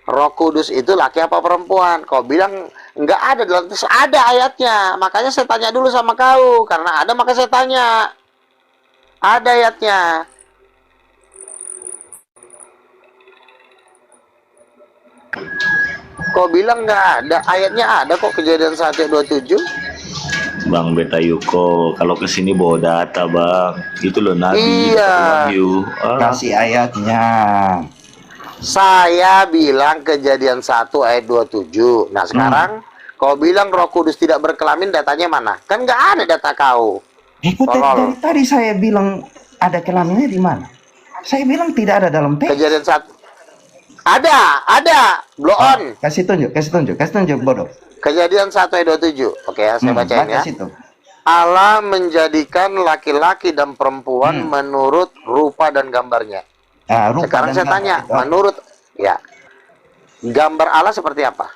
Roh Kudus itu laki apa perempuan? Kau bilang nggak ada dalam teks, ada ayatnya. Makanya saya tanya dulu sama kau. Karena ada maka saya tanya. Ada ayatnya. Kau bilang nggak ada, ayatnya ada kok, Kejadian 1 ayat 27. Bang Beta Yuko, kalau kesini bawa data bang, itu loh Nabi. Iya. Kasih ayatnya. Saya bilang Kejadian 1 ayat 27. Nah sekarang kau bilang Roh Kudus tidak berkelamin, datanya mana? Kan nggak ada data kau. Dari tadi saya bilang ada kelaminnya di mana? Saya bilang tidak ada dalam teks. Kejadian 1 ada, blow on. Kasih tunjuk bodoh. Kejadian 1 ayat 27. Oke, saya bacain ya. Situ. Allah menjadikan laki-laki dan perempuan menurut rupa dan gambarnya. Rupa Sekarang dan saya tanya, gambar. menurut ya gambar Allah seperti apa?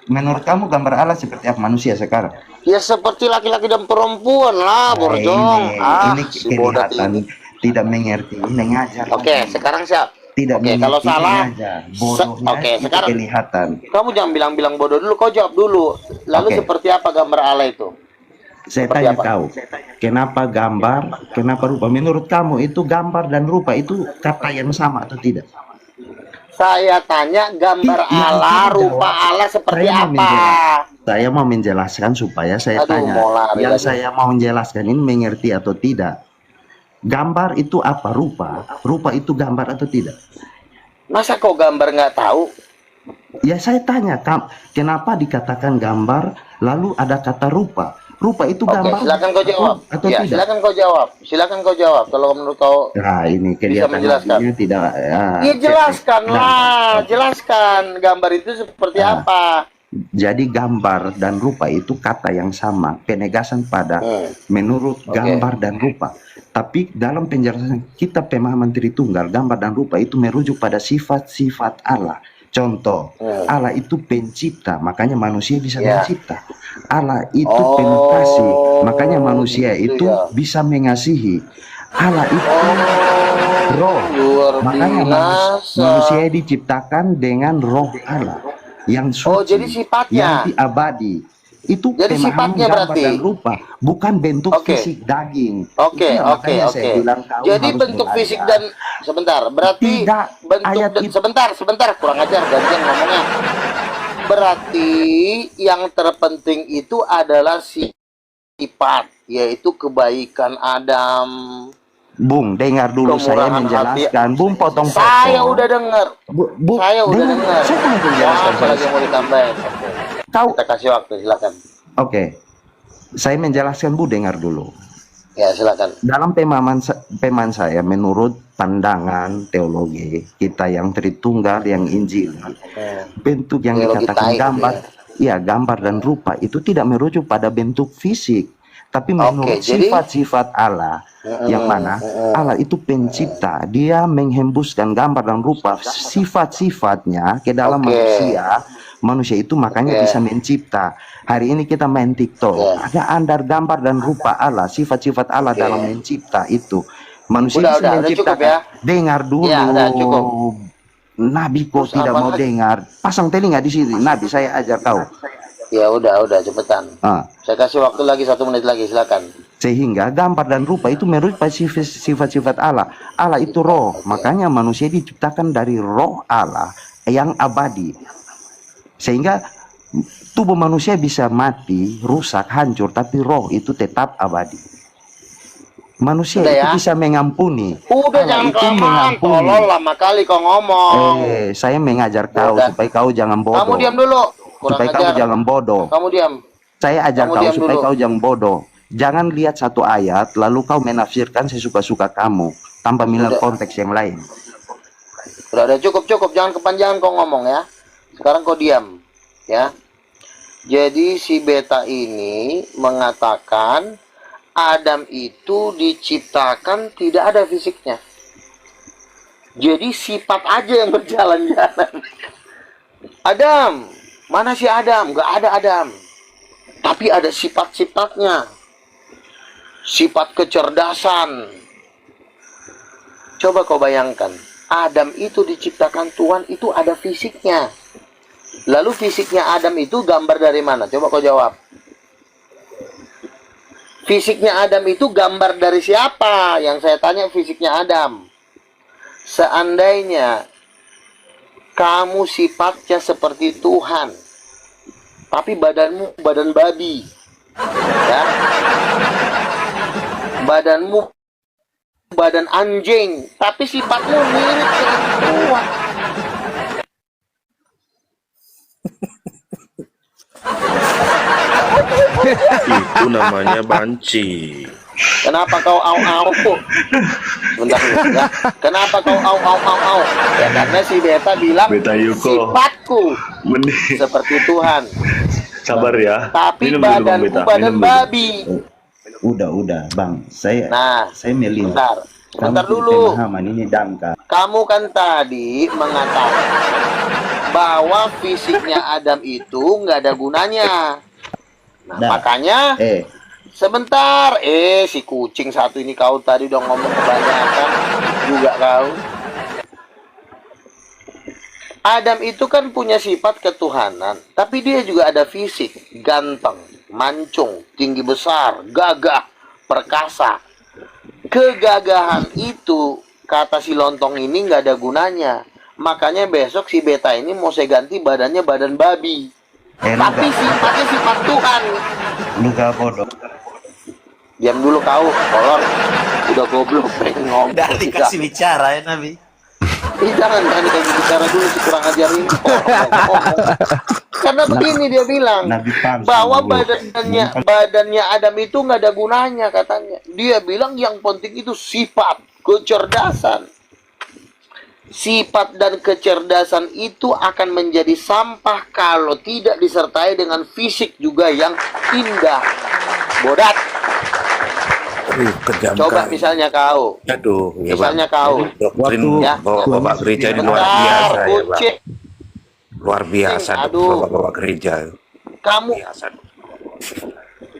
Menurut kamu gambar Allah seperti apa manusia sekarang? Ya seperti laki-laki dan perempuan lah, Borjong. Ini Si bodat kelihatan ini. tidak mengerti, mengajar. Oke, sekarang siap. Tidak Oke, mengerti, kalau salah, mengajar. Bodohnya oke, itu sekarang kelihatan. kamu jangan bilang-bilang bodoh dulu, kau jawab dulu. Lalu Oke. seperti apa gambar Allah itu? Saya Seperti tanya apa? kau, kenapa gambar, kenapa rupa? Menurut kamu itu gambar dan rupa itu kata yang sama atau tidak? Saya tanya gambar Allah, rupa Allah seperti apa? Saya mau menjelaskan supaya saya Aduh, tanya. mau lari Yang lagi. saya mau menjelaskan ini mengerti atau tidak? Gambar itu apa? Rupa. Rupa itu gambar atau tidak? Masa kau gambar nggak tahu? Ya saya tanya, kenapa dikatakan gambar lalu ada kata rupa? Rupa itu Oke, gambar. silakan kau jawab. Atau Ya, tidak? silakan kau jawab. Silakan kau jawab. Kalau menurut kau Nah ini bisa kelihatan menjelaskan. ini tidak. Ya jelaskan Nah, lah, jelaskan gambar itu seperti apa. Jadi gambar dan rupa itu kata yang sama, penegasan pada menurut gambar dan rupa. Tapi dalam penjelasan kita pemahaman Tritunggal, gambar dan rupa itu merujuk pada sifat-sifat Allah. Contoh, Allah itu pencipta, makanya manusia bisa mencipta. Allah itu penuh kasih, makanya manusia itu bisa mengasihi. Allah itu roh, makanya manusia diciptakan dengan roh Allah yang suci, jadi sifatnya. yang abadi. Itu Jadi pemahaman sifatnya gambar berarti. dan rupa, bukan bentuk fisik daging. Oke, Itulah oke, makanya oke. saya bilang kau Jadi harus bentuk belajar. fisik dan sebentar, berarti Tidak, ayat itu. sebentar, kurang ajar gantian ngomongnya. Berarti yang terpenting itu adalah sifat, yaitu kebaikan Adam. Bung, dengar dulu saya Kemurahan menjelaskan. Bung potong-potong. Saya udah dengar. Saya udah dengar. Saya mau menjelaskan. Apa lagi mau ditambahin? Kau. Kita kasih waktu, silakan. Oke. Saya menjelaskan, Bu, dengar dulu. Ya, silakan. Dalam pemahaman saya, menurut pandangan teologi kita yang Tritunggal, yang Injil, bentuk yang Teologi dikatakan taib, gambar, ya gambar dan rupa itu tidak merujuk pada bentuk fisik, tapi menurut jadi- sifat-sifat Allah, yang mana Allah itu pencipta, dia menghembuskan gambar dan rupa sifat-sifatnya ke dalam manusia itu makanya bisa mencipta. Hari ini kita main TikTok, ada andar gambar dan rupa Allah, sifat-sifat Allah dalam mencipta itu. Manusia bisa menciptakan. cukup ya. Dengar dulu. Ya, udah cukup. Nabi kok tidak mau dengar. Pasang telinga di sini. Nabi, saya ajar kau. Ya udah cepetan. Ah. Saya kasih waktu lagi 1 menit lagi, silakan. Sehingga gambar dan rupa itu merujuk pada sifat-sifat Allah. Allah itu roh, makanya manusia diciptakan dari roh Allah yang abadi. Sehingga tubuh manusia bisa mati, rusak, hancur, tapi roh itu tetap abadi. Manusia Udah itu ya? bisa mengampuni. Udah Allah jangan itu kelamaan, mengampuni. tolol lama kali kau ngomong. Saya mengajar kau Udah. supaya kau jangan bodoh. Kamu diam dulu. Kurang Supaya kau ajar. jangan bodoh. Kamu diam. Saya ajar Kamu kau diam supaya dulu. kau jangan bodoh. Jangan lihat satu ayat lalu kau menafsirkan sesuka-suka kamu tanpa melihat konteks yang lain. Udah cukup, jangan kepanjangan kau ngomong ya. Sekarang kau diam, ya. Jadi si beta ini mengatakan Adam itu diciptakan tidak ada fisiknya. Jadi sifat aja yang berjalan-jalan. Adam, mana si Adam? Gak ada Adam. Tapi ada sifat-sifatnya. Sifat kecerdasan. Coba kau bayangkan, Adam itu diciptakan Tuhan, itu ada fisiknya. Lalu fisiknya Adam itu gambar dari mana? Coba kau jawab. Fisiknya Adam itu gambar dari siapa? Yang saya tanya fisiknya Adam. Seandainya kamu sifatnya seperti Tuhan, tapi badanmu badan babi, ya, badanmu badan anjing, tapi sifatmu mirip dengan Tuhan. Itu namanya banci. Kenapa kau au kok? Bentar ya. Kenapa kau au? Ya karena si Beta bilang Beta Yuko. sifatku Mending seperti Tuhan. sabar ya. Tapi Minum dulu, Bang badanku Beta. badan Minum dulu. babi. Udah, Bang. Saya Nah, melihat bentar kamu dulu. pemahaman ini dangkal. Kamu kan tadi mengatakan bahwa fisiknya Adam itu nggak ada gunanya. Nah, Nah, makanya sebentar, si kucing satu ini kau tadi udah ngomong kebanyakan juga kau. Adam itu kan punya sifat ketuhanan, tapi dia juga ada fisik, ganteng, mancung, tinggi besar, gagah, perkasa. Kegagahan itu, kata si lontong ini nggak ada gunanya. Makanya besok si Beta ini mau saya ganti badannya badan babi. Tapi sifatnya sifat Tuhan. Lu gak bodoh. Diam dulu kau, kolor. Udah goblok, pengen ngomong. Udah dikasih bicara ya Nabi. Jangan dikasih bicara dulu, si kurang ajar ini. Karena begini dia bilang, bahwa badannya Adam itu nggak ada gunanya katanya. Dia bilang yang penting itu sifat, kecerdasan. Sifat dan kecerdasan itu akan menjadi sampah kalau tidak disertai dengan fisik juga yang indah. Bodat. Coba misalnya kau. Aduh, ya misalnya Bang. kau. Doktrin ya. Bapak gereja ini luar biasa ya, Bang. Luar biasa Bapak gereja.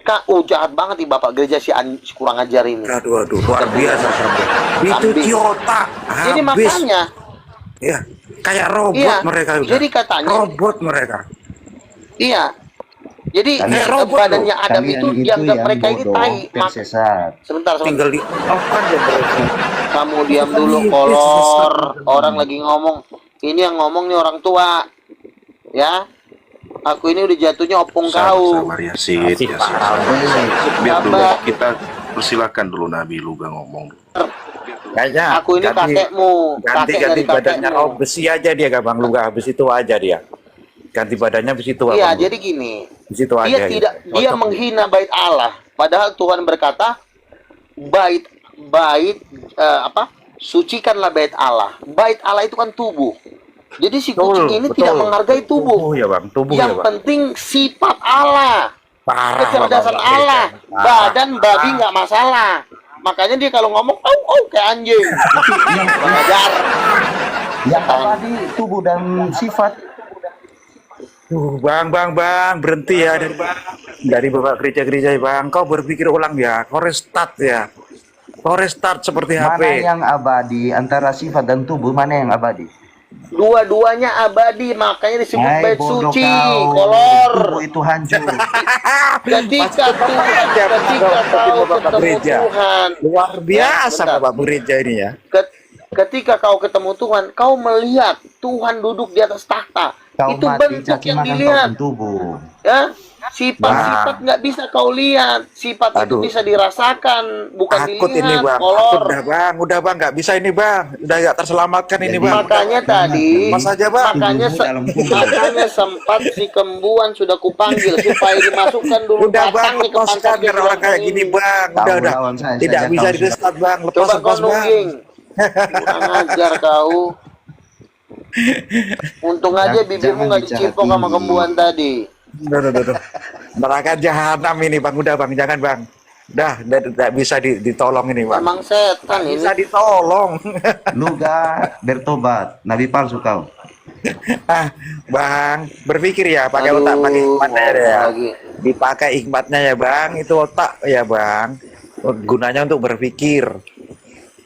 Kamu jahat banget nih Bapak gereja si kurang ajar ini. Aduh, luar biasa dicuci otak. Jadi makanya ya, kayak robot mereka udah. Jadi katanya robot mereka. Iya. Jadi badannya Adam itu dianggap mereka ini tai. Sebentar. Tinggal di kamu diam dulu kolor. Orang lagi ngomong. Ini yang ngomong nih orang tua. Ya. Aku ini udah jatuhnya opung kau. Sabar ya, Sid. Biar dulu kita persilakan dulu Nabi lu gak ngomong. Kayaknya aku ini kakekmu. Ganti badannya besi aja dia Bang. Lu gak habis itu aja dia. Ganti badannya habis itu. Iya, jadi gini. Dia dia menghina bait Allah. Padahal Tuhan berkata, sucikanlah bait Allah. Bait Allah itu kan tubuh. Jadi si kucing ini tidak menghargai tubuh. Ya Bang, tubuh yang ya, Bang. penting sifat Allah. Kecerdasan Allah. Badan babi nggak masalah. Makanya dia kalau ngomong, kayak anjing. Mengajar. Yang tadi tubuh dan sifat. Bang, berhenti ya dari Bapak gereja-gereja Bang. Kau berpikir ulang ya, kau restart ya. Kau restart seperti HP. Mana yang abadi antara sifat dan tubuh, mana yang abadi? Dua-duanya abadi, makanya disebut bait suci, kolor. Tubuh itu hancur. Ketika kau ketemu Tuhan, luar biasa Bapak gereja ini ya. Ketika kau ketemu Tuhan, kau melihat Tuhan duduk di atas tahta. Itu bentuk yang dilihat. Ya, sifat-sifat nggak bisa kau lihat. Sifat itu bisa dirasakan, bukan takut dilihat. Ini Bang, kolor. udah bang, nggak bisa ini Bang, udah nggak terselamatkan ini Bang. Makanya tadi, Mas aja Bang. makanya sempat si kembuan sudah kupanggil supaya dimasukkan dulu udah Bang, batangnya ke pantat biar orang kayak gini Bang. Udah, tidak bisa di-restart Bang, lepas Bang. Kurang ajar kau. Untung aja bibirmu nggak dicipok sama kembuan tadi. Udah. Neraka jahanam ini Bang, udah Bang, jangan Bang. Udah bisa ditolong ini Bang. Emang setan ini. Bisa ditolong. Lu gak bertobat, nabi palsu kau. Ah, Bang, berpikir ya, pakai otak, pakai Aduh, hikmatnya ya. lagi. Dipakai hikmatnya ya, Bang. Itu otak ya, Bang. Gunanya untuk berpikir.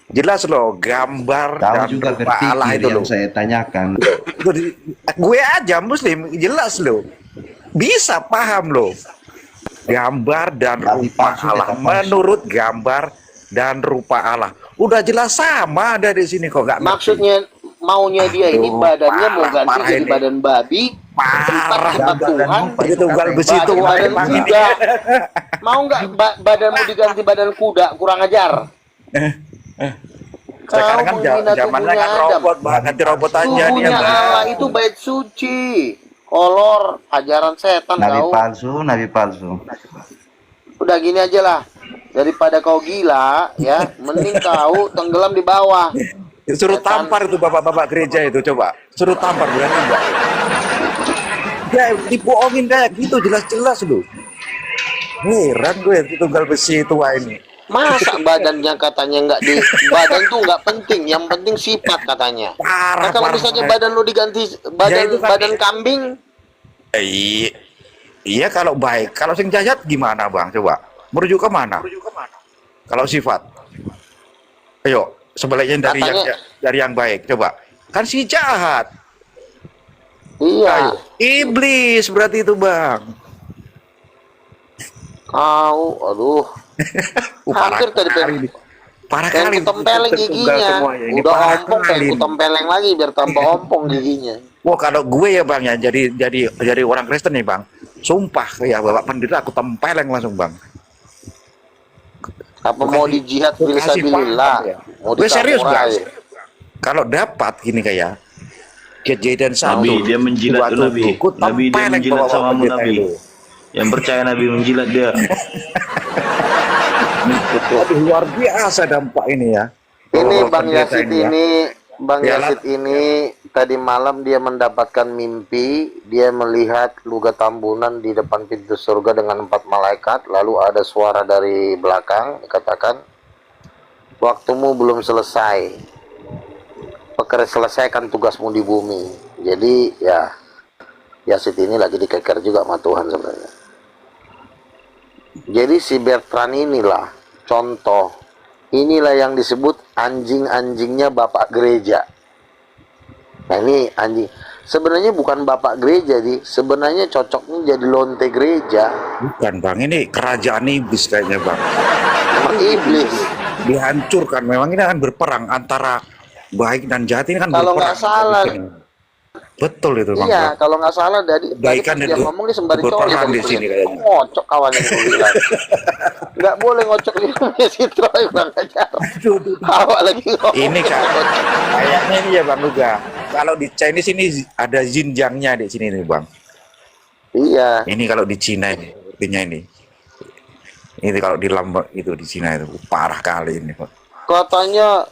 Jelas loh, gambar Kau dan juga rupa Allah berpikir itu yang loh. saya tanyakan. Gue aja Muslim, jelas loh. Bisa paham loh. Gambar dan Tapi rupa palsu Allah. tetap palsu. Menurut gambar dan rupa Allah. Udah jelas sama dari sini kok nggak ngerti. Maksudnya maunya dia ini Aduh, badannya mau parah, ganti parah jadi ini. badan babi, Parah. sifat Tuhan, Jadi tunggal besi itu badan Bang. kuda. Mau nggak badanmu diganti badan kuda? Kurang ajar. Sekarang Kau kan menghina zamannya tubuhnya kan Adam. robot, Bang. Ganti robot aja nih ya, Tubuhnya Bang. Allah itu bait suci. Kolor, ajaran setan Nabi kau. palsu, nabi palsu. Udah gini aja lah. Daripada kau gila, ya, mending kau tenggelam di bawah. Suruh Setan. tampar itu bapak-bapak gereja itu, coba. Suruh tampar, berani enggak? Ya, dibohongin kayak gitu, jelas-jelas lu. Heran gue, tunggal besi tua ini. Masa badannya katanya nggak di badan tuh nggak penting, yang penting sifat katanya. Parah, Nah, kalau parah. misalnya badan lu diganti Ya, badan itu kan- badan kambing, Iya kalau baik. Kalau sing jahat gimana, Bang? Coba. Merujuk ke mana? Kalau sifat. Ayo, sebaliknya dari Katanya- dari yang baik. Coba. Kan si jahat. iya. Ayo. Iblis berarti itu, Bang. Kau, aduh, hampir tadi kali nih. Parah pengen kali. kutempeleng Tunggal giginya. semuanya. Ini Udah parah ompong, pengen kali. kutempeleng lagi biar tambah ompong giginya. Wah, kalau gue ya, Bang, ya jadi orang Kristen nih, Bang. Sumpah ya, Bapak pendeta aku tempeleng langsung, Bang. Apa mau di jihad Kasih fisabilillah? paham, ya. Mau Gue serius, Bang. disamurai? Kalau dapat gini kayak kejadian satu, Nabi dia menjilat tuh Nabi. Nabi dia menjilat samamu Nabi. Yang percaya Nabi menjilat dia. Aduh, luar biasa dampak ini ya. Ini Kalau Bang pendeta Yasid ya. ini, Bang Ya, Yasid ini tadi malam dia mendapatkan mimpi, dia melihat Luga Tambunan di depan pintu surga dengan 4 malaikat, lalu ada suara dari belakang dikatakan, waktumu belum selesai, selesaikan tugasmu di bumi. Jadi ya, Yasid ini lagi dikeker juga sama Tuhan sebenarnya. Jadi si Bertrand inilah contoh. Inilah yang disebut anjing-anjingnya bapak gereja. Nah ini anjing. Sebenarnya bukan bapak gereja, sebenarnya cocoknya jadi lonte gereja. Bukan, Bang, ini kerajaan iblis kayaknya, Bang. Emang iblis. Dihancurkan. Memang ini akan berperang antara baik dan jahat ini kan Kalau berperang. nggak salah, Betul itu, Bang. iya, kalau nggak salah tadi Kebaikan dia itu ngomong di sembari cowok berperang di sini kayaknya. ngocok kawan yang gue bilang. Nggak boleh ngocok di rumahnya si Troy, Bang Ajar. Awak lagi ngomong. Ini kayaknya ini ya, Bang Luga. Kalau di Chinese ini ada Xinjiangnya di sini nih, Bang. Iya. Ini kalau di Cina ini, artinya ini. Ini kalau di Lombok itu di Cina itu parah kali ini, Pak. Katanya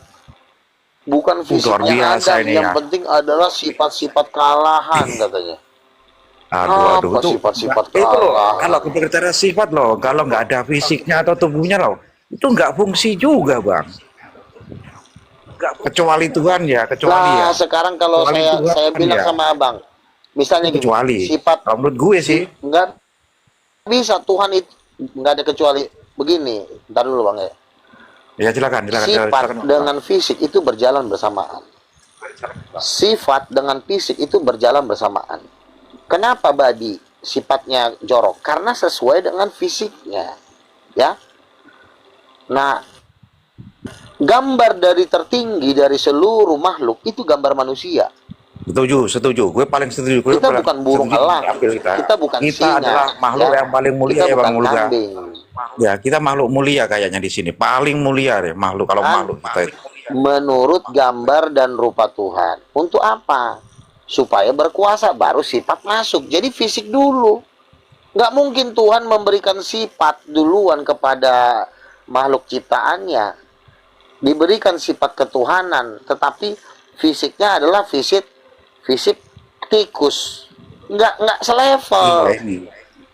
bukan Luar fisiknya biasa Adam, ini yang ya. penting adalah sifat-sifat kalahan katanya. Aduh, Apa itu sifat-sifat itu loh, kalahan? kalau kita bicara sifat loh, kalau nggak ada fisiknya atau tubuhnya loh, itu nggak fungsi juga, Bang. Kecuali Tuhan ya, kecuali ya. Nah, sekarang kalau Kecuali Tuhan saya bilang ya. sama abang, misalnya gini, Kecuali. sifat Kalau menurut gue sih, enggak bisa Tuhan itu nggak ada kecuali begini. Ntar dulu Bang ya. ya silakan. Sifat dengan fisik itu berjalan bersamaan. Sifat dengan fisik itu berjalan bersamaan. Kenapa babi sifatnya jorok? Karena sesuai dengan fisiknya. Ya. Nah, gambar dari tertinggi dari seluruh makhluk itu gambar manusia. Setuju. Gue paling setuju. Gue Kita paling bukan burung setuju elang. diambil Kita bukan singa. adalah makhluk Ya. yang paling mulia Kita ya, Bang bukan Luga. kambing. Ya, kita makhluk mulia kayaknya di sini. Paling mulia deh makhluk kalau Kan? makhluk kita itu. Menurut gambar dan rupa Tuhan. Untuk apa? Supaya berkuasa, baru sifat masuk. Jadi fisik dulu. Nggak mungkin Tuhan memberikan sifat duluan kepada makhluk ciptaannya. Diberikan sifat ketuhanan, tetapi fisiknya adalah fisik tikus. Nggak selevel.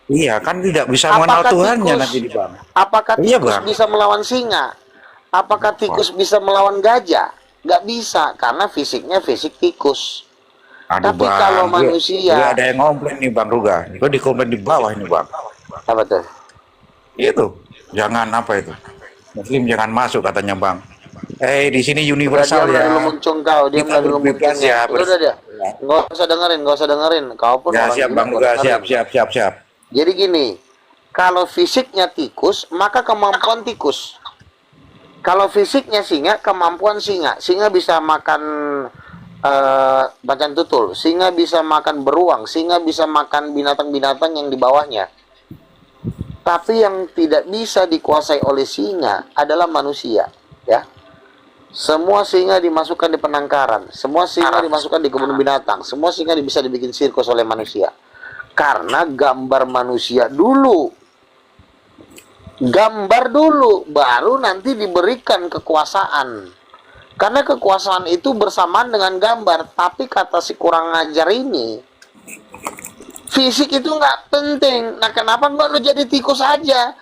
Iya, kan tidak bisa mengenal Apakah Tuhannya tikus- nanti di Bang. Apakah Iya, tikus Bang. bisa melawan singa? Apakah tikus bisa melawan gajah? Nggak bisa, karena fisiknya fisik tikus. Aduh, Tapi Bang, kalau gue manusia, ada yang ngomplain nih Bang Ruga. Gue dikomplain di bawah ini Bang. apa tuh? Itu, jangan apa itu. Muslim jangan masuk katanya Bang. Di sini Udah universal diam lah ya. dulu muncung kau, diam Kita lah dulu berbebas muncungnya. ya. Udah dia, nggak usah dengerin. Kau pun Ya orang siap gila, Bang nggak Ruga, dengerin. siap. Jadi gini, kalau fisiknya tikus, maka kemampuan tikus. Kalau fisiknya singa, kemampuan singa. Singa bisa makan macan tutul, singa bisa makan beruang, singa bisa makan binatang-binatang yang di bawahnya. Tapi yang tidak bisa dikuasai oleh singa adalah manusia, ya. Semua singa dimasukkan di penangkaran, semua singa dimasukkan di kebun binatang, semua singa bisa dibikin sirkus oleh manusia. Karena gambar manusia dulu, baru nanti diberikan kekuasaan. Karena kekuasaan itu bersamaan dengan gambar. Tapi kata si kurang ngajar ini, fisik itu nggak penting. Nah, kenapa nggak lo jadi tikus aja?